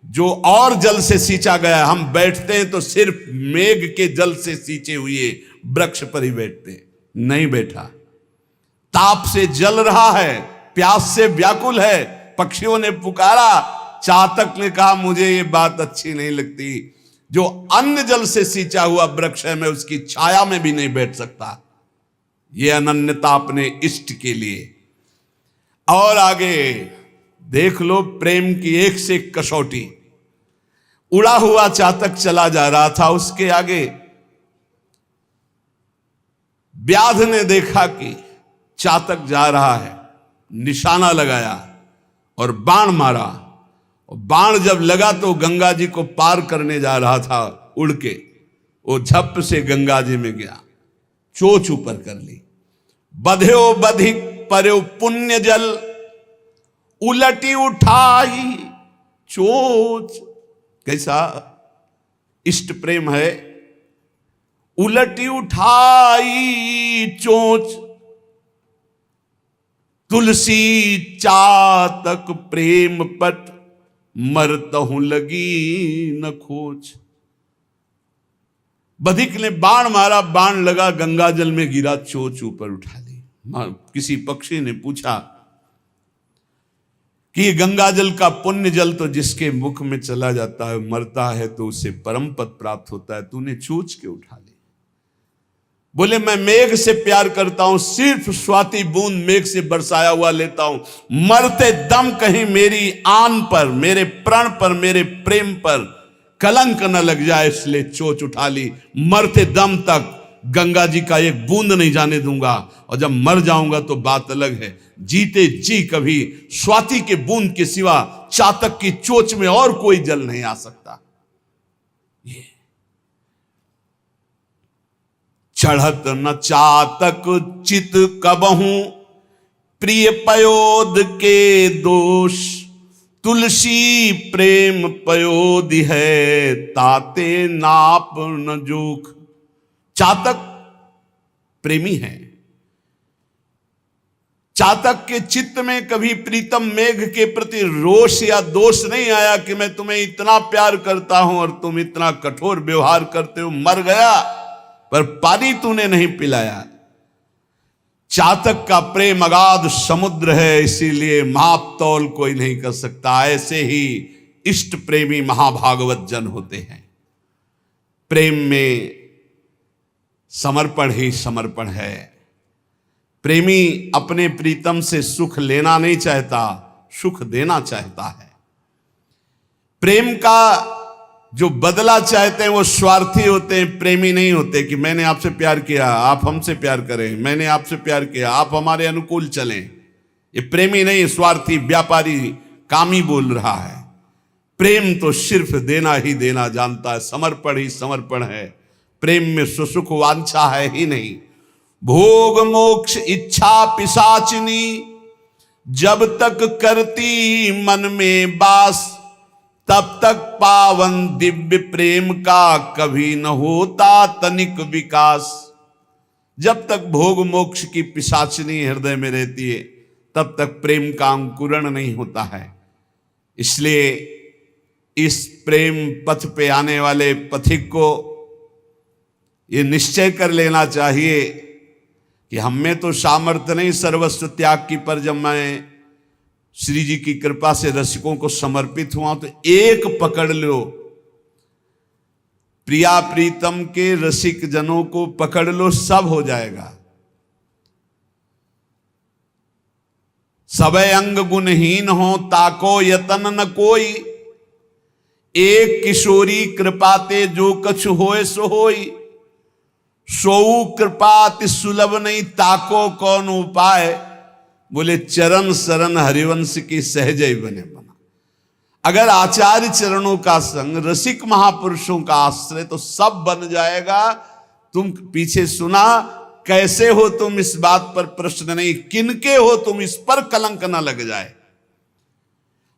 जो और जल से सींचा गया। हम बैठते हैं तो सिर्फ मेघ के जल से सींचे हुए वृक्ष पर ही बैठते हैं, नहीं बैठा। ताप से जल रहा है, प्यास से व्याकुल है, पक्षियों ने पुकारा, चातक ने कहा मुझे ये बात अच्छी नहीं लगती, जो अन्न जल से सींचा हुआ वृक्ष है मैं उसकी छाया में भी नहीं बैठ सकता। ये अनन्यता अपने इष्ट के लिए। और आगे देख लो प्रेम की एक से एक कसौटी। उड़ा हुआ चातक चला जा रहा था, उसके आगे व्याध ने देखा कि चातक जा रहा है, निशाना लगाया और बाण मारा। और बाण जब लगा तो गंगा जी को पार करने जा रहा था उड़ के, वो झप से गंगा जी में गया, चोच ऊपर कर ली। बध्यो बधिक पर्यो पुण्य जल, उलटी उठाई चोच। कैसा इष्ट प्रेम है। उलटी उठाई चोच, तुलसी चातक प्रेम पट, मरतहु लगी न खोज। बधिक ने बाण मारा, बाण लगा गंगा जल में गिरा, चोच ऊपर उठा ली। किसी पक्षी ने पूछा कि ये गंगा जल का पुण्य जल तो जिसके मुख में चला जाता है मरता है तो उसे परम पद प्राप्त होता है, तूने चोच के उठा ली। बोले मैं मेघ से प्यार करता हूं, सिर्फ स्वाति बूंद मेघ से बरसाया हुआ लेता हूं, मरते दम कहीं मेरी आन पर, मेरे प्रण पर, मेरे प्रेम पर कलंक न लग जाए, इसलिए चोच उठा ली। मरते दम तक गंगा जी का एक बूंद नहीं जाने दूंगा, और जब मर जाऊंगा तो बात अलग है। जीते जी कभी स्वाति के बूंद के सिवा चातक की चोच में और कोई जल नहीं आ सकता। ये चढ़त न चातक चित कबहू, प्रिय पयोद के दोष, तुलसी प्रेम पयोदि है, ताते नाप न जोख। चातक प्रेमी है। चातक के चित्त में कभी प्रीतम मेघ के प्रति रोष या दोष नहीं आया कि मैं तुम्हें इतना प्यार करता हूं और तुम इतना कठोर व्यवहार करते हो, मर गया पर पानी तूने नहीं पिलाया। चातक का प्रेम अगाध समुद्र है, इसीलिए माप तौल कोई नहीं कर सकता। ऐसे ही इष्ट प्रेमी महाभागवत जन होते हैं। प्रेम में समर्पण ही समर्पण है। प्रेमी अपने प्रीतम से सुख लेना नहीं चाहता, सुख देना चाहता है। प्रेम का जो बदला चाहते हैं वो स्वार्थी होते हैं, प्रेमी नहीं होते कि मैंने आपसे प्यार किया आप हमसे प्यार करें, मैंने आपसे प्यार किया आप हमारे अनुकूल चलें। ये प्रेमी नहीं, स्वार्थी व्यापारी कामी बोल रहा है। प्रेम तो सिर्फ देना ही देना जानता है, समर्पण ही समर्पण है। प्रेम में सुसुख वांछा है ही नहीं। भोग मोक्ष इच्छा पिशाचिनी, जब तक करती मन में बास, तब तक पावन दिव्य प्रेम का कभी न होता तनिक विकास। जब तक भोग मोक्ष की पिशाचिनी हृदय में रहती है तब तक प्रेम का अंकुरण नहीं होता है। इसलिए इस प्रेम पथ पे आने वाले पथिक को ये निश्चय कर लेना चाहिए कि हम में तो सामर्थ्य नहीं सर्वस्व त्याग की, पर जब मैं श्री जी की कृपा से रसिकों को समर्पित हुआ तो एक पकड़ लो, प्रिया प्रीतम के रसिक जनों को पकड़ लो, सब हो जाएगा। सबे अंग गुणहीन हो ताको यतन न कोई, एक किशोरी कृपाते जो कछ होए सो होई, सोऊ कृपाति सुलभ नहीं ताको कौन उपाय। बोले चरण शरण हरिवंश की सहज ही बने बना। अगर आचार्य चरणों का संग, रसिक महापुरुषों का आश्रय, तो सब बन जाएगा। तुम पीछे सुना, कैसे हो तुम इस बात पर प्रश्न नहीं, किनके हो तुम इस पर कलंक न लग जाए।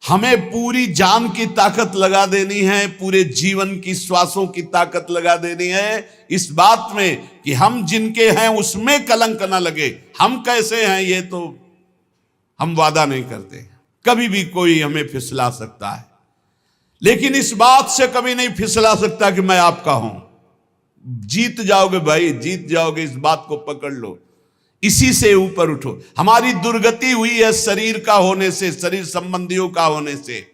हमें पूरी जान की ताकत लगा देनी है, पूरे जीवन की श्वासों की ताकत लगा देनी है इस बात में कि हम जिनके हैं उसमें कलंक ना लगे। हम कैसे हैं ये तो हम वादा नहीं करते, कभी भी कोई हमें फिसला सकता है, लेकिन इस बात से कभी नहीं फिसला सकता कि मैं आपका हूं। जीत जाओगे भाई, जीत जाओगे, इस बात को पकड़ लो, इसी से ऊपर उठो। हमारी दुर्गति हुई है शरीर का होने से, शरीर संबंधियों का होने से।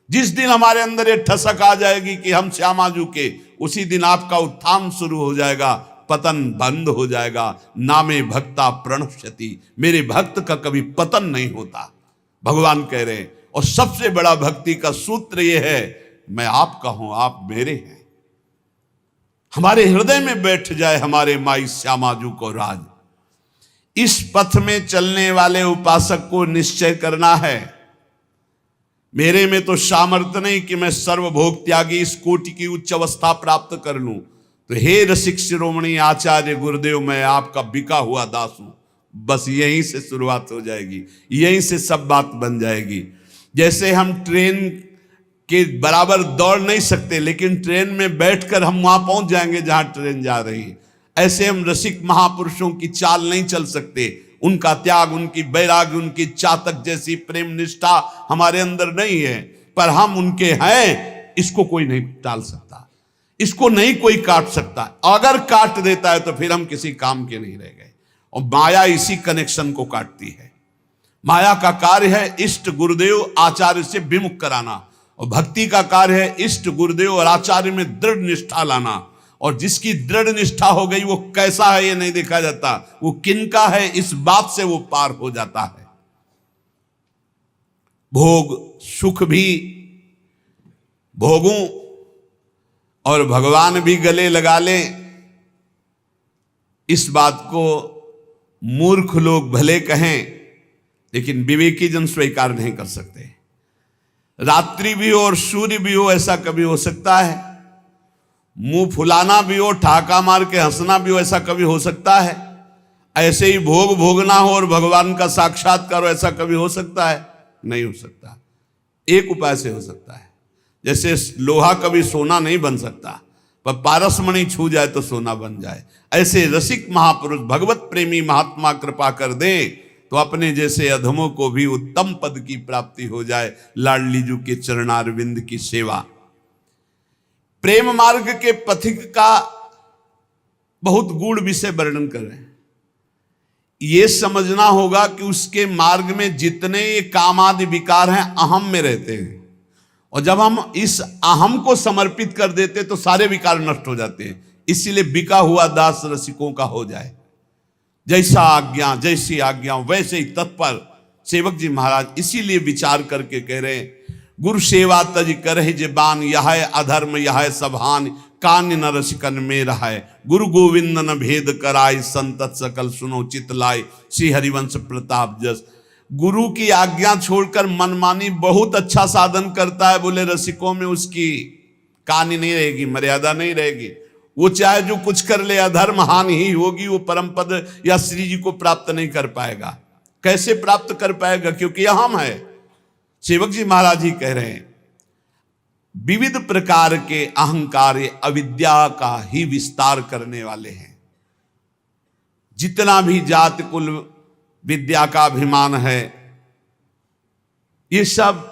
जिस दिन हमारे अंदर ये ठसक आ जाएगी कि हम श्यामाजू के, उसी दिन आपका उत्थान शुरू हो जाएगा, पतन बंद हो जाएगा। नामे भक्ता प्रणश्यति, मेरे भक्त का कभी पतन नहीं होता, भगवान कह रहे हैं। और सबसे बड़ा भक्ति का सूत्र यह है, मैं आपका हूं, आप मेरे हैं। हमारे हृदय में बैठ जाए हमारे माई श्यामाजू को राज। इस पथ में चलने वाले उपासक को निश्चय करना है, मेरे में तो सामर्थ्य नहीं कि मैं सर्वभोग त्यागी इस कोटि की उच्च अवस्था प्राप्त कर लूं। तो हे रसिक शिरोमणि आचार्य गुरुदेव, मैं आपका बिका हुआ दास हूं। बस यहीं से शुरुआत हो जाएगी, यहीं से सब बात बन जाएगी। जैसे हम ट्रेन के बराबर दौड़ नहीं सकते, लेकिन ट्रेन में बैठकर हम वहां पहुंच जाएंगे जहां ट्रेन जा रही है, ऐसे हम रसिक महापुरुषों की चाल नहीं चल सकते। उनका त्याग, उनकी वैराग्य, उनकी चातक जैसी प्रेम निष्ठा हमारे अंदर नहीं है, पर हम उनके हैं। इसको कोई नहीं टाल सकता, इसको नहीं कोई काट सकता। अगर काट देता है तो फिर हम किसी काम के नहीं रह गए। और माया इसी कनेक्शन को काटती है। माया का कार्य है इष्ट गुरुदेव आचार्य से विमुख कराना, और भक्ति का कार्य है इष्ट गुरुदेव और आचार्य में दृढ़ निष्ठा लाना। और जिसकी दृढ़ निष्ठा हो गई वो कैसा है ये नहीं देखा जाता, वो किनका है इस बात से वो पार हो जाता है। भोग सुख भी भोगूं और भगवान भी गले लगा लें, इस बात को मूर्ख लोग भले कहें, लेकिन विवेकी जन स्वीकार नहीं कर सकते। रात्रि भी हो और सूर्य भी हो, ऐसा कभी हो सकता है? मुंह फुलाना भी हो, ठाका मार के हंसना भी हो, ऐसा कभी हो सकता है? ऐसे ही भोग भोगना हो और भगवान का साक्षात्कार हो, ऐसा कभी हो सकता है? नहीं हो सकता। एक उपाय से हो सकता है, जैसे लोहा कभी सोना नहीं बन सकता, पर पारसमणि छू जाए तो सोना बन जाए। ऐसे रसिक महापुरुष भगवत प्रेमी महात्मा कृपा कर दे तो अपने जैसे अधमों को भी उत्तम पद की प्राप्ति हो जाए। लाडलीजू के चरणारविंद की सेवा। प्रेम मार्ग के पथिक का बहुत गूढ़ विषय वर्णन कर रहे हैं। यह समझना होगा कि उसके मार्ग में जितने कामादि विकार हैं अहम में रहते हैं, और जब हम इस अहम को समर्पित कर देते तो सारे विकार नष्ट हो जाते हैं। इसीलिए बिका हुआ दास रसिकों का हो जाए। जैसा आज्ञा, जैसी आज्ञा वैसे ही तत्पर सेवक जी महाराज इसीलिए विचार करके कह रहे हैं, गुरु सेवा तज करहि जबान, यह अधर्म यह सबहान, कान्य न रसिकन में रहाय, गुरु गोविंद न भेद कराय, संतत सकल सुनो चित लाय, श्री हरिवंश प्रताप जस। गुरु की आज्ञा छोड़कर मनमानी बहुत अच्छा साधन करता है, बोले रसिकों में उसकी कान्य नहीं रहेगी, मर्यादा नहीं रहेगी। वो चाहे जो कुछ कर ले अधर्म हानि ही होगी, वो परम पद या श्री जी को प्राप्त नहीं कर पाएगा। कैसे प्राप्त कर पाएगा? क्योंकि अहम है। सेवक जी महाराज जी कह रहे हैं, विविध प्रकार के अहंकार अविद्या का ही विस्तार करने वाले हैं। जितना भी जाति कुल विद्या का अभिमान है, ये सब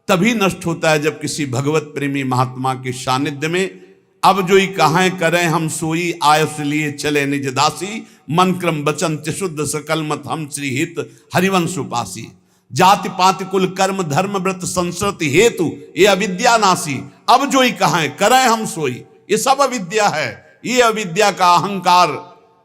तभी नष्ट होता है जब किसी भगवत प्रेमी महात्मा के सानिध्य में अब जो ही कहें करें हम सोई, आयस लिए चले निज दासी, मन क्रम वचन चिशुद्ध सकल मत हम श्री हित हरिवंश उपासी। जाति पाति कुल कर्म धर्म व्रत संस्कृति हेतु ये अविद्या नासी, अब जो ही कहें करें हम सोई, ये सब अविद्या है। ये अविद्या का अहंकार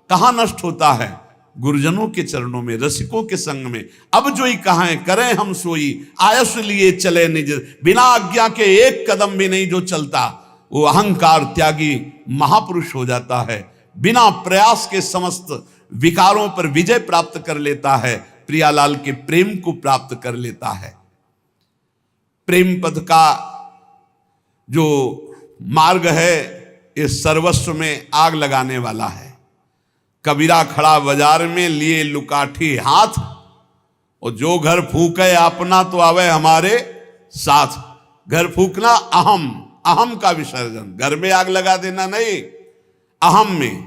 कहाँ नष्ट होता है? गुरुजनों के चरणों में, रसिकों के संग में। अब जो ही कहें करें हम सोई, आयस लिए चले निज, बिना आज्ञा के एक कदम भी नहीं जो चलता, वो अहंकार त्यागी महापुरुष हो जाता है। बिना प्रयास के समस्त विकारों पर विजय प्राप्त कर लेता है, प्रियालाल के प्रेम को प्राप्त कर लेता है। प्रेम पद का जो मार्ग है ये सर्वस्व में आग लगाने वाला है। कबीरा खड़ा बाजार में लिए लुकाठी हाथ, और जो घर फूके अपना तो आवे हमारे साथ। घर फूकना अहम, अहम का विसर्जन, घर में आग लगा देना नहीं, अहम में।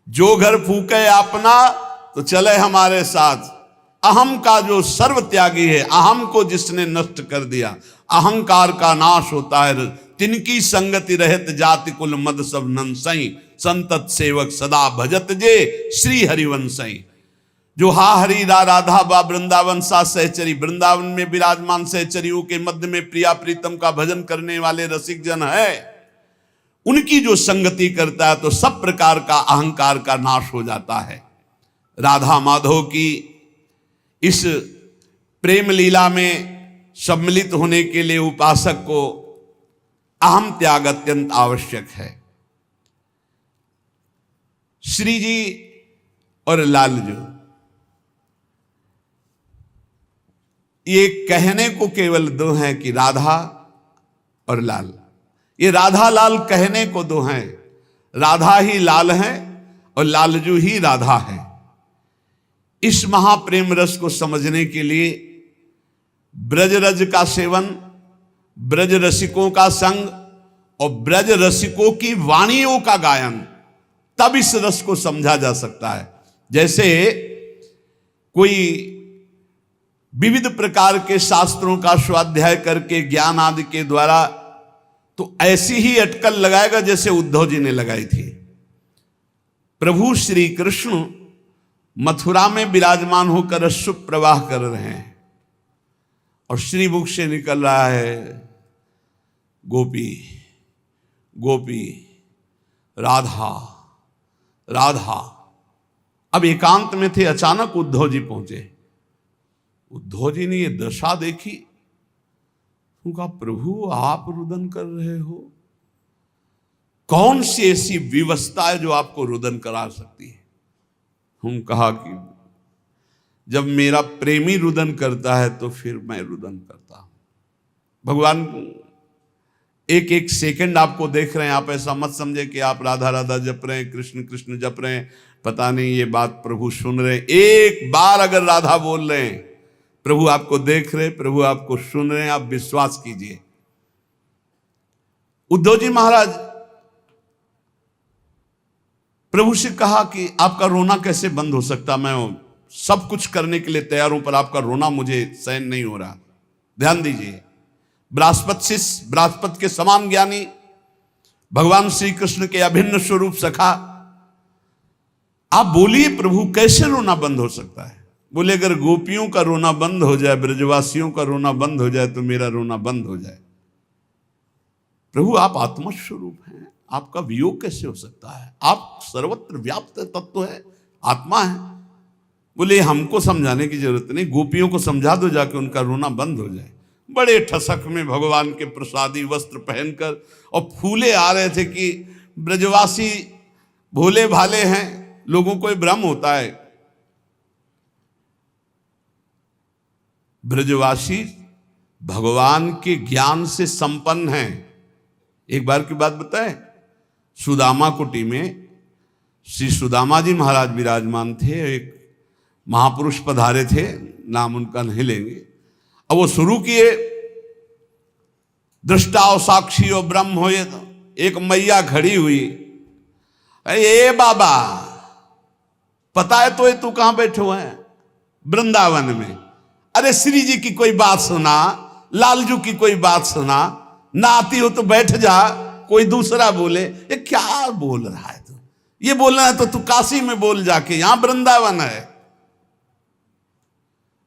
जो घर फूके अपना तो चले हमारे साथ। अहम का जो सर्व त्यागी है, अहम को जिसने नष्ट कर दिया, अहंकार का नाश होता है। तिनकी संगति रहत जाति कुल मद सब नंसई, संतत सेवक सदा भजत जे श्री हरिवंशई। जो हा हरि राधा बा वृंदावन सा सहचरी, वृंदावन में विराजमान सहचरियों के मध्य में प्रिया प्रीतम का भजन करने वाले रसिक जन है, उनकी जो संगति करता है तो सब प्रकार का अहंकार का नाश हो जाता है। राधा माधव की इस प्रेम लीला में सम्मिलित होने के लिए उपासक को अहम त्याग अत्यंत आवश्यक है। श्री जी और लालजू, ये कहने को केवल दो हैं कि राधा और लाल। ये राधा लाल कहने को दो हैं, राधा ही लाल है और लालजू ही राधा है। इस महाप्रेम रस को समझने के लिए ब्रज रज का सेवन, ब्रज रसिकों का संग और ब्रज रसिकों की वाणियों का गायन, तब इस रस को समझा जा सकता है। जैसे कोई विविध प्रकार के शास्त्रों का स्वाध्याय करके ज्ञान आदि के द्वारा तो ऐसी ही अटकल लगाएगा जैसे उद्धव जी ने लगाई थी। प्रभु श्री कृष्ण मथुरा में विराजमान होकर अश्रु प्रवाह कर रहे हैं और श्रीमुख से निकल रहा है गोपी गोपी राधा राधा। अब एकांत में थे, अचानक उद्धव जी पहुंचे। उद्धव जी ने ये दशा देखी, उनका प्रभु आप रुदन कर रहे हो, कौन सी ऐसी विवशता है जो आपको रुदन करा सकती है? हम कहा कि जब मेरा प्रेमी रुदन करता है तो फिर मैं रुदन करता हूं। भगवान एक एक सेकंड आपको देख रहे हैं, आप ऐसा मत समझे कि आप राधा राधा जप रहे हैं, कृष्ण कृष्ण जप रहे हैं, पता नहीं ये बात प्रभु सुन रहे हैं। एक बार अगर राधा बोल रहे हैं, प्रभु आपको देख रहे, प्रभु आपको सुन रहे हैं, आप विश्वास कीजिए। उद्धव जी महाराज प्रभु से कहा कि आपका रोना कैसे बंद हो सकता, मैं सब कुछ करने के लिए तैयार हूं पर आपका रोना मुझे सहन नहीं हो रहा। ध्यान दीजिए, बृहस्पति शिष्य, बृहस्पति के समान ज्ञानी, भगवान श्री कृष्ण के अभिन्न स्वरूप सखा, आप बोलिए प्रभु कैसे रोना बंद हो सकता है? बोले अगर गोपियों का रोना बंद हो जाए, ब्रजवासियों का रोना बंद हो जाए तो मेरा रोना बंद हो जाए। प्रभु आप आत्मस्वरूप हैं, आपका वियोग कैसे हो सकता है? आप सर्वत्र व्याप्त तत्व है, आत्मा है। बोले हमको समझाने की जरूरत नहीं, गोपियों को समझा दो जाके, उनका रोना बंद हो जाए। बड़े ठसक में भगवान के प्रसादी वस्त्र पहनकर और फूले आ रहे थे कि ब्रजवासी भोले भाले हैं, लोगों को भ्रम होता है। ब्रजवासी भगवान के ज्ञान से संपन्न हैं। एक बार की बात बताएं, सुदामा कुटी में श्री सुदामा जी महाराज विराजमान थे, एक महापुरुष पधारे थे, नाम उनका नहीं लेंगे। अब वो शुरू किए, दृष्टा और साक्षी और ब्रह्म हो, ये तो एक मैया खड़ी हुई, ए बाबा पता है तो ये तू कहां बैठे हुए हैं? वृंदावन में। अरे श्री जी की कोई बात सुना, लालजू की कोई बात सुना, ना आती हो तो बैठ जा, कोई दूसरा बोले। ये क्या बोल रहा है तू? ये बोलना है तो तू काशी में बोल जाके, यहां वृंदावन है।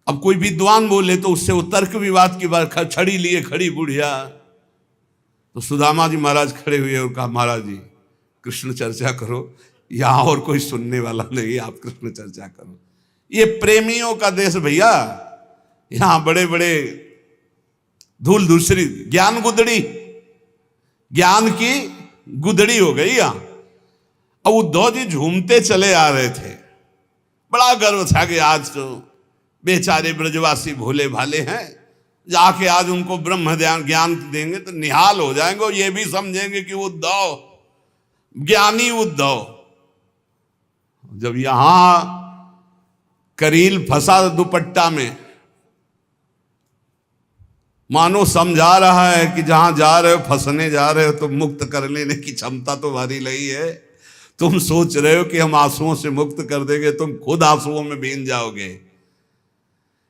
अब कोई विद्वान बोले तो उससे वो तर्क विवाद की बात, छड़ी लिए खड़ी बुढ़िया। तो सुदामा जी महाराज खड़े हुए और कहा महाराज जी कृष्ण चर्चा करो, यहां और कोई सुनने वाला नहीं, आप कृष्ण चर्चा करो। ये प्रेमियों का देश भैया, यहां बड़े बड़े धूल दूसरी, ज्ञान गुदड़ी, ज्ञान की गुदड़ी हो गई यहां। अब उद्धव जी झूमते चले आ रहे थे, बड़ा गर्व था कि आज तो बेचारे ब्रजवासी भोले भाले हैं, जाके आज उनको ब्रह्म ज्ञान देंगे तो निहाल हो जाएंगे, ये भी समझेंगे कि उद्धव ज्ञानी उद्धव। जब यहां करील फंसा दुपट्टा में, मानो समझा रहा है कि जहां जा रहे हो, फंसने जा रहे हो, तो मुक्त कर लेने की क्षमता तुम्हारी नहीं है। तुम सोच रहे हो कि हम आंसुओं से मुक्त कर देंगे, तुम खुद आंसुओं में बीन जाओगे।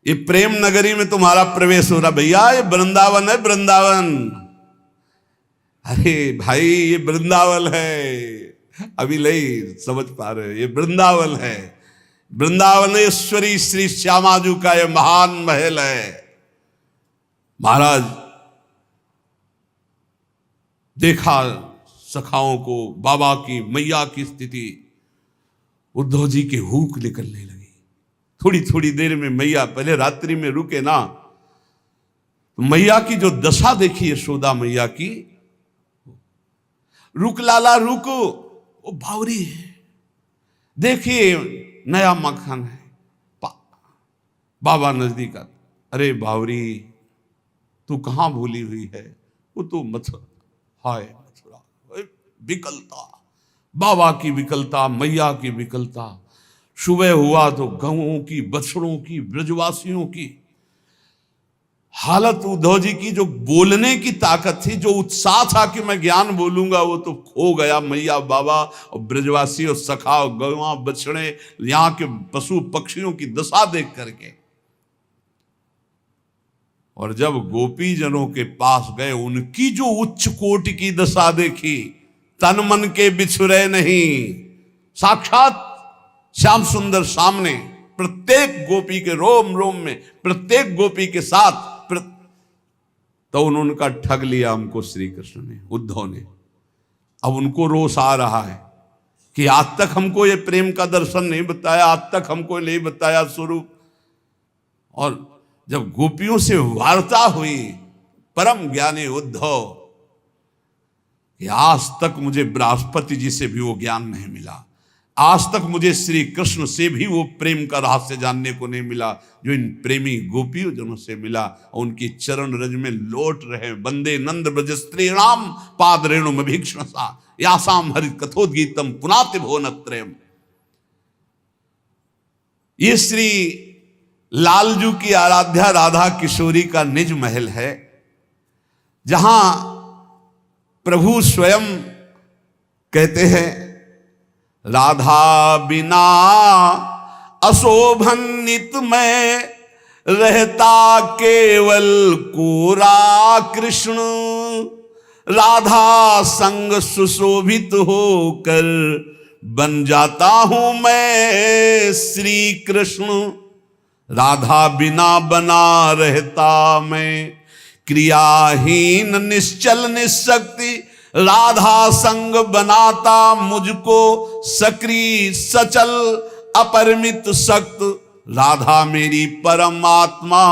ये प्रेम नगरी में तुम्हारा प्रवेश हो रहा भैया, ये वृंदावन है, वृंदावन। अरे भाई ये वृंदावन है, अभी नहीं समझ पा रहे हो, ये वृंदावन है। वृंदावनेश्वरी श्री श्यामाजू का ये महान महल है। महाराज देखा सखाओं को, बाबा की मैया की स्थिति, उद्धव जी के हुक निकलने लगी। थोड़ी थोड़ी देर में मैया, पहले रात्रि में रुके ना, तो मैया की जो दशा देखी यशोदा मैया की, रुक लाला रुको, वो बावरी है, देखिए नया मक्खन है। बाबा नजदीक आते, अरे बावरी तू कहां भूली हुई है, वो तो मथुरा, हाय मथुरा, विकलता, बाबा की विकलता, मैया की विकलता। सुबह हुआ तो गौओं की, बछड़ों की, ब्रजवासियों की हालत, उद्धव जी की जो बोलने की ताकत थी, जो उत्साह था कि मैं ज्ञान बोलूंगा, वो तो खो गया। मैया, बाबा और ब्रजवासी और सखा, गौआ, बछड़े, यहाँ के पशु पक्षियों की दशा देख करके। और जब गोपी जनों के पास गए, उनकी जो उच्च कोटि की दशा देखी, तन मन के बिछुरे नहीं, साक्षात श्याम सुंदर सामने, प्रत्येक गोपी के रोम रोम में, प्रत्येक गोपी के साथ, तो उन्होंने ठग लिया हमको श्री कृष्ण ने, उद्धव ने। अब उनको रोष आ रहा है कि आज तक हमको ये प्रेम का दर्शन नहीं बताया, आज तक हमको नहीं बताया स्वरूप। और जब गोपियों से वार्ता हुई, परम ज्ञानी उद्धव, कि आज तक मुझे बृहस्पति जी से भी वो ज्ञान नहीं मिला, आज तक मुझे श्री कृष्ण से भी वो प्रेम का रहस्य जानने को नहीं मिला जो इन प्रेमी गोपियों जनों से मिला। और उनकी चरण रज में लौट रहे, वंदे नंद ब्रज स्त्रीणाम पाद रेणुम भीक्षणसा यासाम हरित कथोद्गीतम पुनाति भुवनत्रयम्। ये श्री लालजू की आराध्या राधा किशोरी का निज महल है, जहां प्रभु स्वयं कहते हैं, राधा बिना अशोभन नित में रहता केवल कोरा कृष्ण। राधा संग सुशोभित होकर बन जाता हूं मैं श्री कृष्ण। राधा बिना बना रहता मैं क्रियाहीन निश्चल निशक्ति। राधा संग बनाता मुझको सक्रिय सचल अपरिमित शक्त। राधा मेरी परमात्मा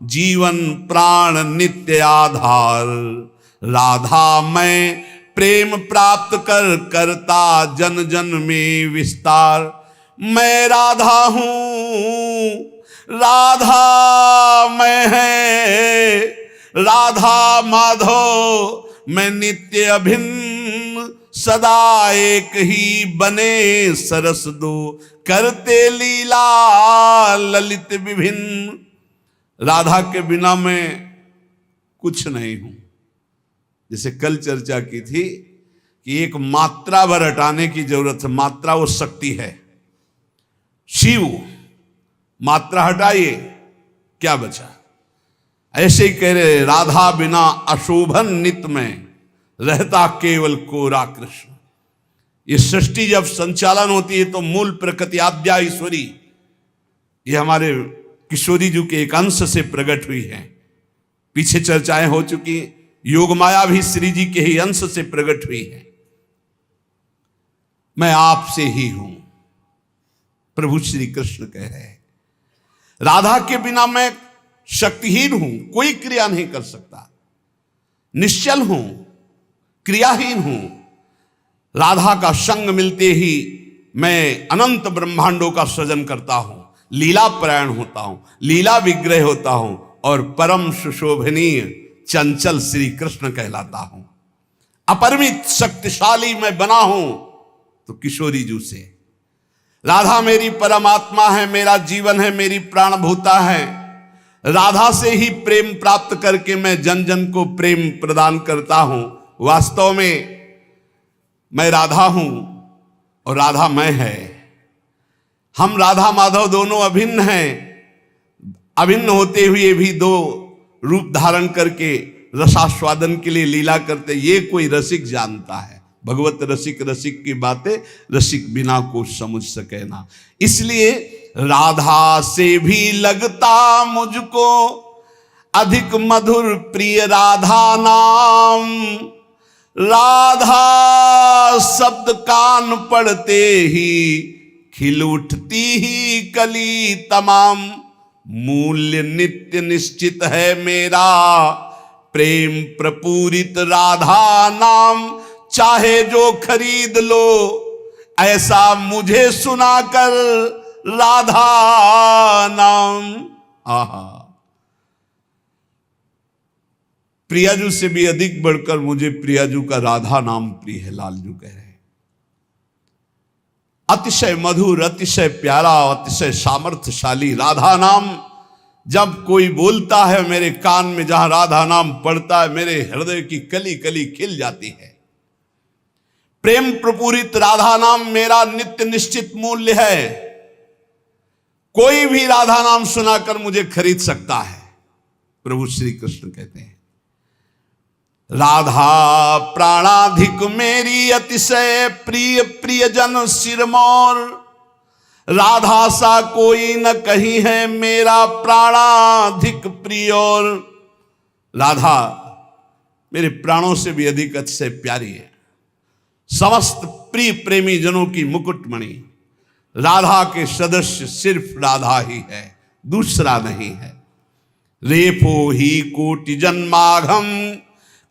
जीवन प्राण नित्य आधार। राधा मैं प्रेम प्राप्त कर करता जन जन में विस्तार। मैं राधा हूं राधा मैं है राधा माधव। मैं नित्य अभिन्न सदा एक ही बने सरस दो करते लीला ललित विभिन्न। राधा के बिना मैं कुछ नहीं हूं। जैसे कल चर्चा की थी कि एक मात्रा भर हटाने की जरूरत है। मात्रा वो शक्ति है। शिव मात्रा हटाइए क्या बचा। ऐसे ही कह रहे, राधा बिना अशोभन नित में रहता केवल कोरा कृष्ण। ये सृष्टि जब संचालन होती है तो मूल प्रकृति आद्या ईश्वरी ये हमारे किशोरी जी के एक अंश से प्रकट हुई है। पीछे चर्चाएं हो चुकी। योग माया भी श्री जी के ही अंश से प्रकट हुई है। मैं आपसे ही हूं, प्रभु श्री कृष्ण कह रहे हैं। राधा के बिना मैं शक्तिहीन हूं, कोई क्रिया नहीं कर सकता। निश्चल हूं, क्रियाहीन हूं। राधा का संग मिलते ही मैं अनंत ब्रह्मांडों का सृजन करता हूं, लीला परायण होता हूं, लीला विग्रह होता हूं और परम सुशोभनीय चंचल श्री कृष्ण कहलाता हूं। अपरिमित शक्तिशाली मैं बना हूं तो किशोरी जू से। राधा मेरी परमात्मा है, मेरा जीवन है, मेरी प्राणभूता है। राधा से ही प्रेम प्राप्त करके मैं जन जन को प्रेम प्रदान करता हूं। वास्तव में मैं राधा हूं और राधा मैं है। हम राधा माधव दोनों अभिन्न हैं। अभिन्न होते हुए भी दो रूप धारण करके रसास्वादन के लिए लीला करते, ये कोई रसिक जानता है। भगवत रसिक रसिक की बातें रसिक बिना को समझ सके ना। इसलिए राधा से भी लगता मुझको अधिक मधुर प्रिय राधा नाम। राधा शब्द कान पड़ते ही खिल उठती ही कली तमाम। मूल्य नित्य निश्चित है मेरा प्रेम प्रपूरित राधा नाम। चाहे जो खरीद लो ऐसा मुझे सुनाकर राधा नाम। आहा, प्रियाजू से भी अधिक बढ़कर मुझे प्रियाजू का राधा नाम प्रिय है। लालजू कह रहे हैं अतिशय मधुर, अतिशय प्यारा, अतिशय सामर्थ्यशाली राधा नाम जब कोई बोलता है मेरे कान में, जहां राधा नाम पड़ता है मेरे हृदय की कली कली खिल जाती है। प्रेम प्रपूरित राधा नाम मेरा नित्य निश्चित मूल्य है। कोई भी राधा नाम सुनाकर मुझे खरीद सकता है। प्रभु श्री कृष्ण कहते हैं राधा प्राणाधिक मेरी अतिशय प्रिय प्रियजन सिरमौर। राधा सा कोई न कहीं है मेरा प्राणाधिक प्रिय। और राधा मेरे प्राणों से भी अधिक अतिशय प्यारी है। समस्त प्रिय प्रेमी जनों की मुकुटमणि राधा के सदस्य सिर्फ राधा ही है, दूसरा नहीं है। रेफो ही कोटि जन्माघम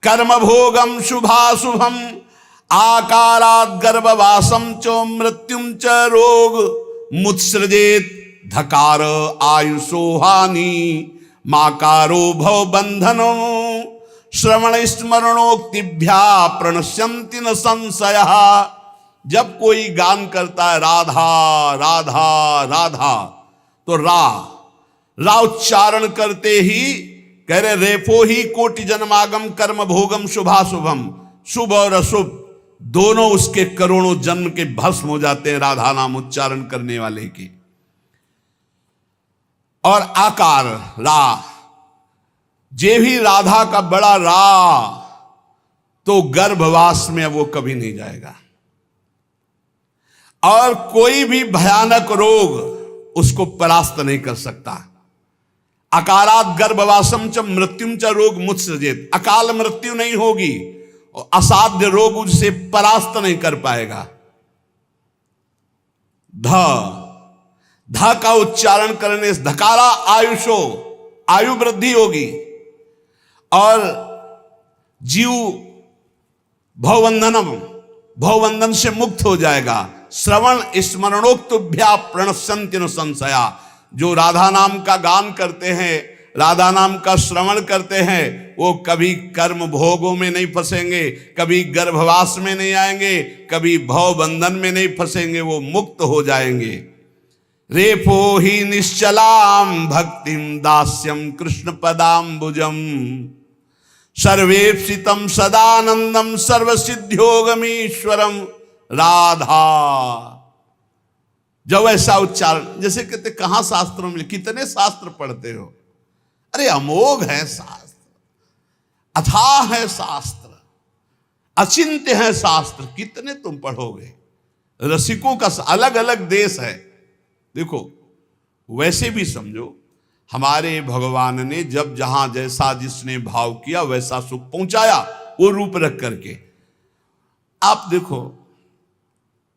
कर्म भोगम शुभाशुभम। आकारात गर्भवासम चो मृत्युम च रोग मुत्सृजेत। धकार आयुषो हानि माकारो भव बंधनो। श्रवण स्मरणोक्तिभ्या प्रणश्यंति न संशय। जब कोई गान करता है राधा राधा राधा तो रा उच्चारण करते ही कह रहे रेफो ही कोटि जन्मागम कर्म भोगम शुभाशुभम। शुभ और अशुभ दोनों उसके करोड़ों जन्म के भस्म हो जाते हैं राधा नाम उच्चारण करने वाले के। और आकार रा, जे भी राधा का बड़ा रा तो गर्भवास में वो कभी नहीं जाएगा। और कोई भी भयानक रोग उसको परास्त नहीं कर सकता। अकारात गर्भवासम च मृत्युम च रोग मुत्सृजेत। अकाल मृत्यु नहीं होगी और असाध्य रोग उसे परास्त नहीं कर पाएगा। ध का उच्चारण करने से धकारा आयुषो, आयु वृद्धि होगी और जीव भवबंधनम, भवबंधन से मुक्त हो जाएगा। श्रवण स्मरणोक्तभ्या प्रणश्यन्ति न संशया। जो राधा नाम का गान करते हैं, राधा नाम का श्रवण करते हैं, वो कभी कर्म भोगों में नहीं फंसेंगे, कभी गर्भवास में नहीं आएंगे, कभी भव बंधन में नहीं फंसेंगे, वो मुक्त हो जाएंगे। रेफो ही निश्चलाम भक्तिम दास्यम कृष्ण पदाम्बुजम। सर्वेप्सितम सदानंदम सर्वसिद्ध्योगमीश्वरम। राधा जब ऐसा उच्चारण, जैसे कहते कहां शास्त्रों में, कितने शास्त्र पढ़ते हो? अरे अमोघ है शास्त्र, अथाह है शास्त्र, अचिंत्य है शास्त्र, कितने तुम पढ़ोगे? रसिकों का अलग अलग देश है। देखो वैसे भी समझो, हमारे भगवान ने जब जहां जैसा जिसने भाव किया वैसा सुख पहुंचाया, वो रूप रख करके। आप देखो,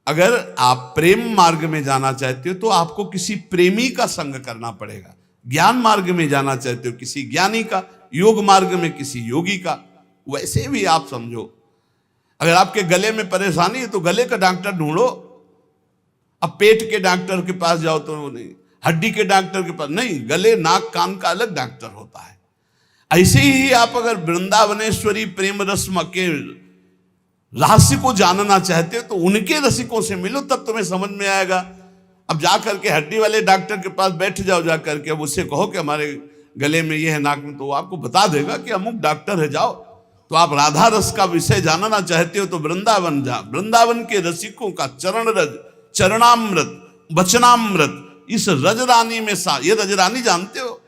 अगर आप प्रेम मार्ग में जाना चाहते हो तो आपको किसी प्रेमी का संग करना पड़ेगा। ज्ञान मार्ग में जाना चाहते हो किसी ज्ञानी का, योग मार्ग में किसी योगी का। वैसे भी आप समझो, अगर आपके गले में परेशानी है तो गले का डॉक्टर ढूंढो। अब पेट के डॉक्टर के पास जाओ तो नहीं, हड्डी के डॉक्टर के पास नहीं, गले नाक कान का अलग डॉक्टर होता है। ऐसे ही आप अगर वृंदावनेश्वरी प्रेम रस्म के रहस्य को जानना चाहते हो तो उनके रसिकों से मिलो, तब तुम्हें समझ में आएगा। अब जा करके हड्डी वाले डॉक्टर के पास बैठ जाओ, जा करके अब उससे कहो कि हमारे गले में ये है, नाक में, तो वो आपको बता देगा कि अमुक डॉक्टर है, जाओ। तो आप राधा रस का विषय जानना चाहते हो तो वृंदावन जा। वृंदावन के रसिकों का चरण रज, चरणामृत, वचनामृत, इस रजरानी में ये रजरानी जानते हो?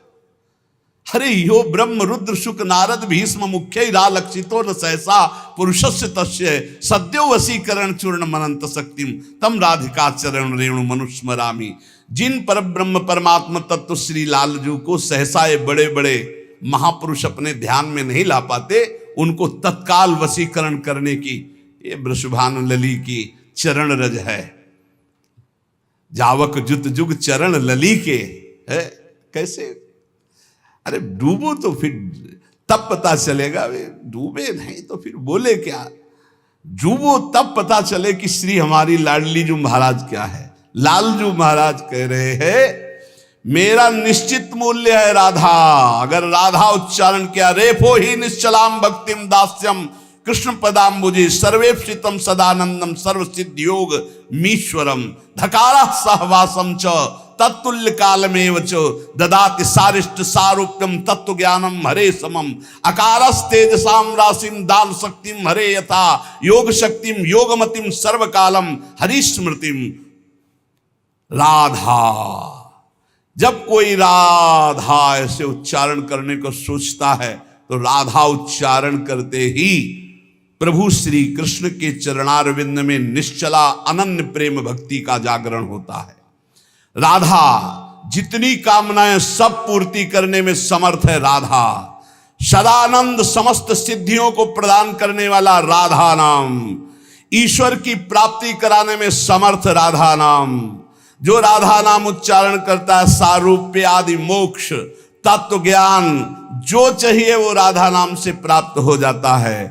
अरे यो ब्रह्म रुद्र शुक नारद भीष्म मुख्य लक्षितो न सहसा पुरुषस्य तस्य सद्यो वशीकरण चूर्ण मनंत शक्तिम तम राधिका चरण रेणु मनुस्मरामी। जिन पर ब्रह्म परमात्मा तत्व श्री लालजू को सहसा ये बड़े बड़े महापुरुष अपने ध्यान में नहीं ला पाते, उनको तत्काल वशीकरण करने की ये वृषभानु लली की चरण रज है। जावक जुत जुग चरण लली के है। कैसे? अरे डूबो तो फिर तब पता चलेगा, वे डूबे नहीं तो फिर बोले क्या? डूबो तब पता चले कि श्री हमारी लाडली जू महाराज क्या है। लालजू महाराज कह रहे हैं मेरा निश्चित मूल्य है राधा। अगर राधा उच्चारण किया, रेफो ही निश्चलाम भक्तिम दास्यम कृष्ण पदाम्बुजी सर्वेप्सितम सदानंदम सर्वसिद्ध योग मीश्वरम धकारा सहवासम च तत्तुल्य कालमेव च ददाति सारिष्ट सारूप्यम तत्व ज्ञानम हरे समम अकारस तेजसाम राशिम दान शक्तिम हरे यथा योग शक्तिम योगमतिम सर्वकालम हरिस्मृतिम। राधा, जब कोई राधा ऐसे उच्चारण करने को सोचता है तो राधा उच्चारण करते ही प्रभु श्री कृष्ण के चरणारविंद में निश्चला अनन्य प्रेम भक्ति का जागरण होता है। राधा जितनी कामनाएं सब पूर्ति करने में समर्थ है। राधा सदानंद समस्त सिद्धियों को प्रदान करने वाला राधा नाम, ईश्वर की प्राप्ति कराने में समर्थ राधा नाम। जो राधा नाम उच्चारण करता है सारूप्य आदि मोक्ष तत्व ज्ञान जो चाहिए वो राधा नाम से प्राप्त हो जाता है।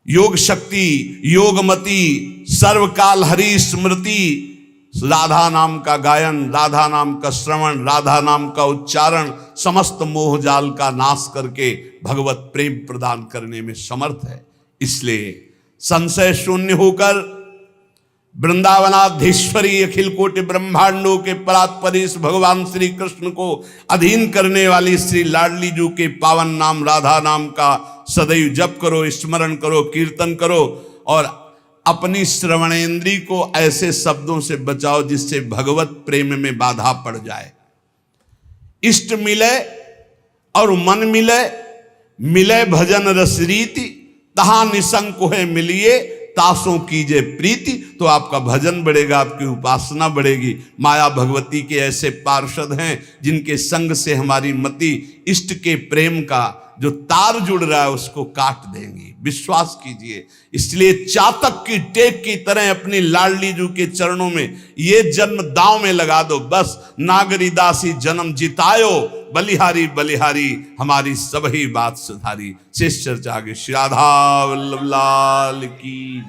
योग शक्ति योगमति सर्वकाल हरि स्मृति, राधा नाम का गायन, राधा नाम का श्रवण, राधा नाम का उच्चारण समस्त मोहजाल का नाश करके भगवत प्रेम प्रदान करने में समर्थ है। इसलिए संशय शून्य होकर वृंदावनाधीश्वरी अखिल कोटि ब्रह्मांडों के परात्परीश भगवान श्री कृष्ण को अधीन करने वाली श्री लाडली जू के पावन नाम राधा नाम का सदैव जप करो, स्मरण करो, कीर्तन करो और अपनी श्रवणेंद्री को ऐसे शब्दों से बचाओ जिससे भगवत प्रेम में बाधा पड़ जाए। इष्ट मिले और मन मिले, मिले भजन रस रीति तहां निसंक है मिलिए तासों कीजिए प्रीति। तो आपका भजन बढ़ेगा, आपकी उपासना बढ़ेगी। माया भगवती के ऐसे पार्षद हैं जिनके संग से हमारी मति इष्ट के प्रेम का जो तार जुड़ रहा है उसको काट देंगी, विश्वास कीजिए। इसलिए चातक की टेक की तरह अपनी लाडली जू के चरणों में ये जन्म दांव में लगा दो। बस नागरी दासी जन्म जितायो, बलिहारी बलिहारी हमारी सबही बात सुधारी। शेष चर्चा आगे। श्री राधा वल्लभ लाल की।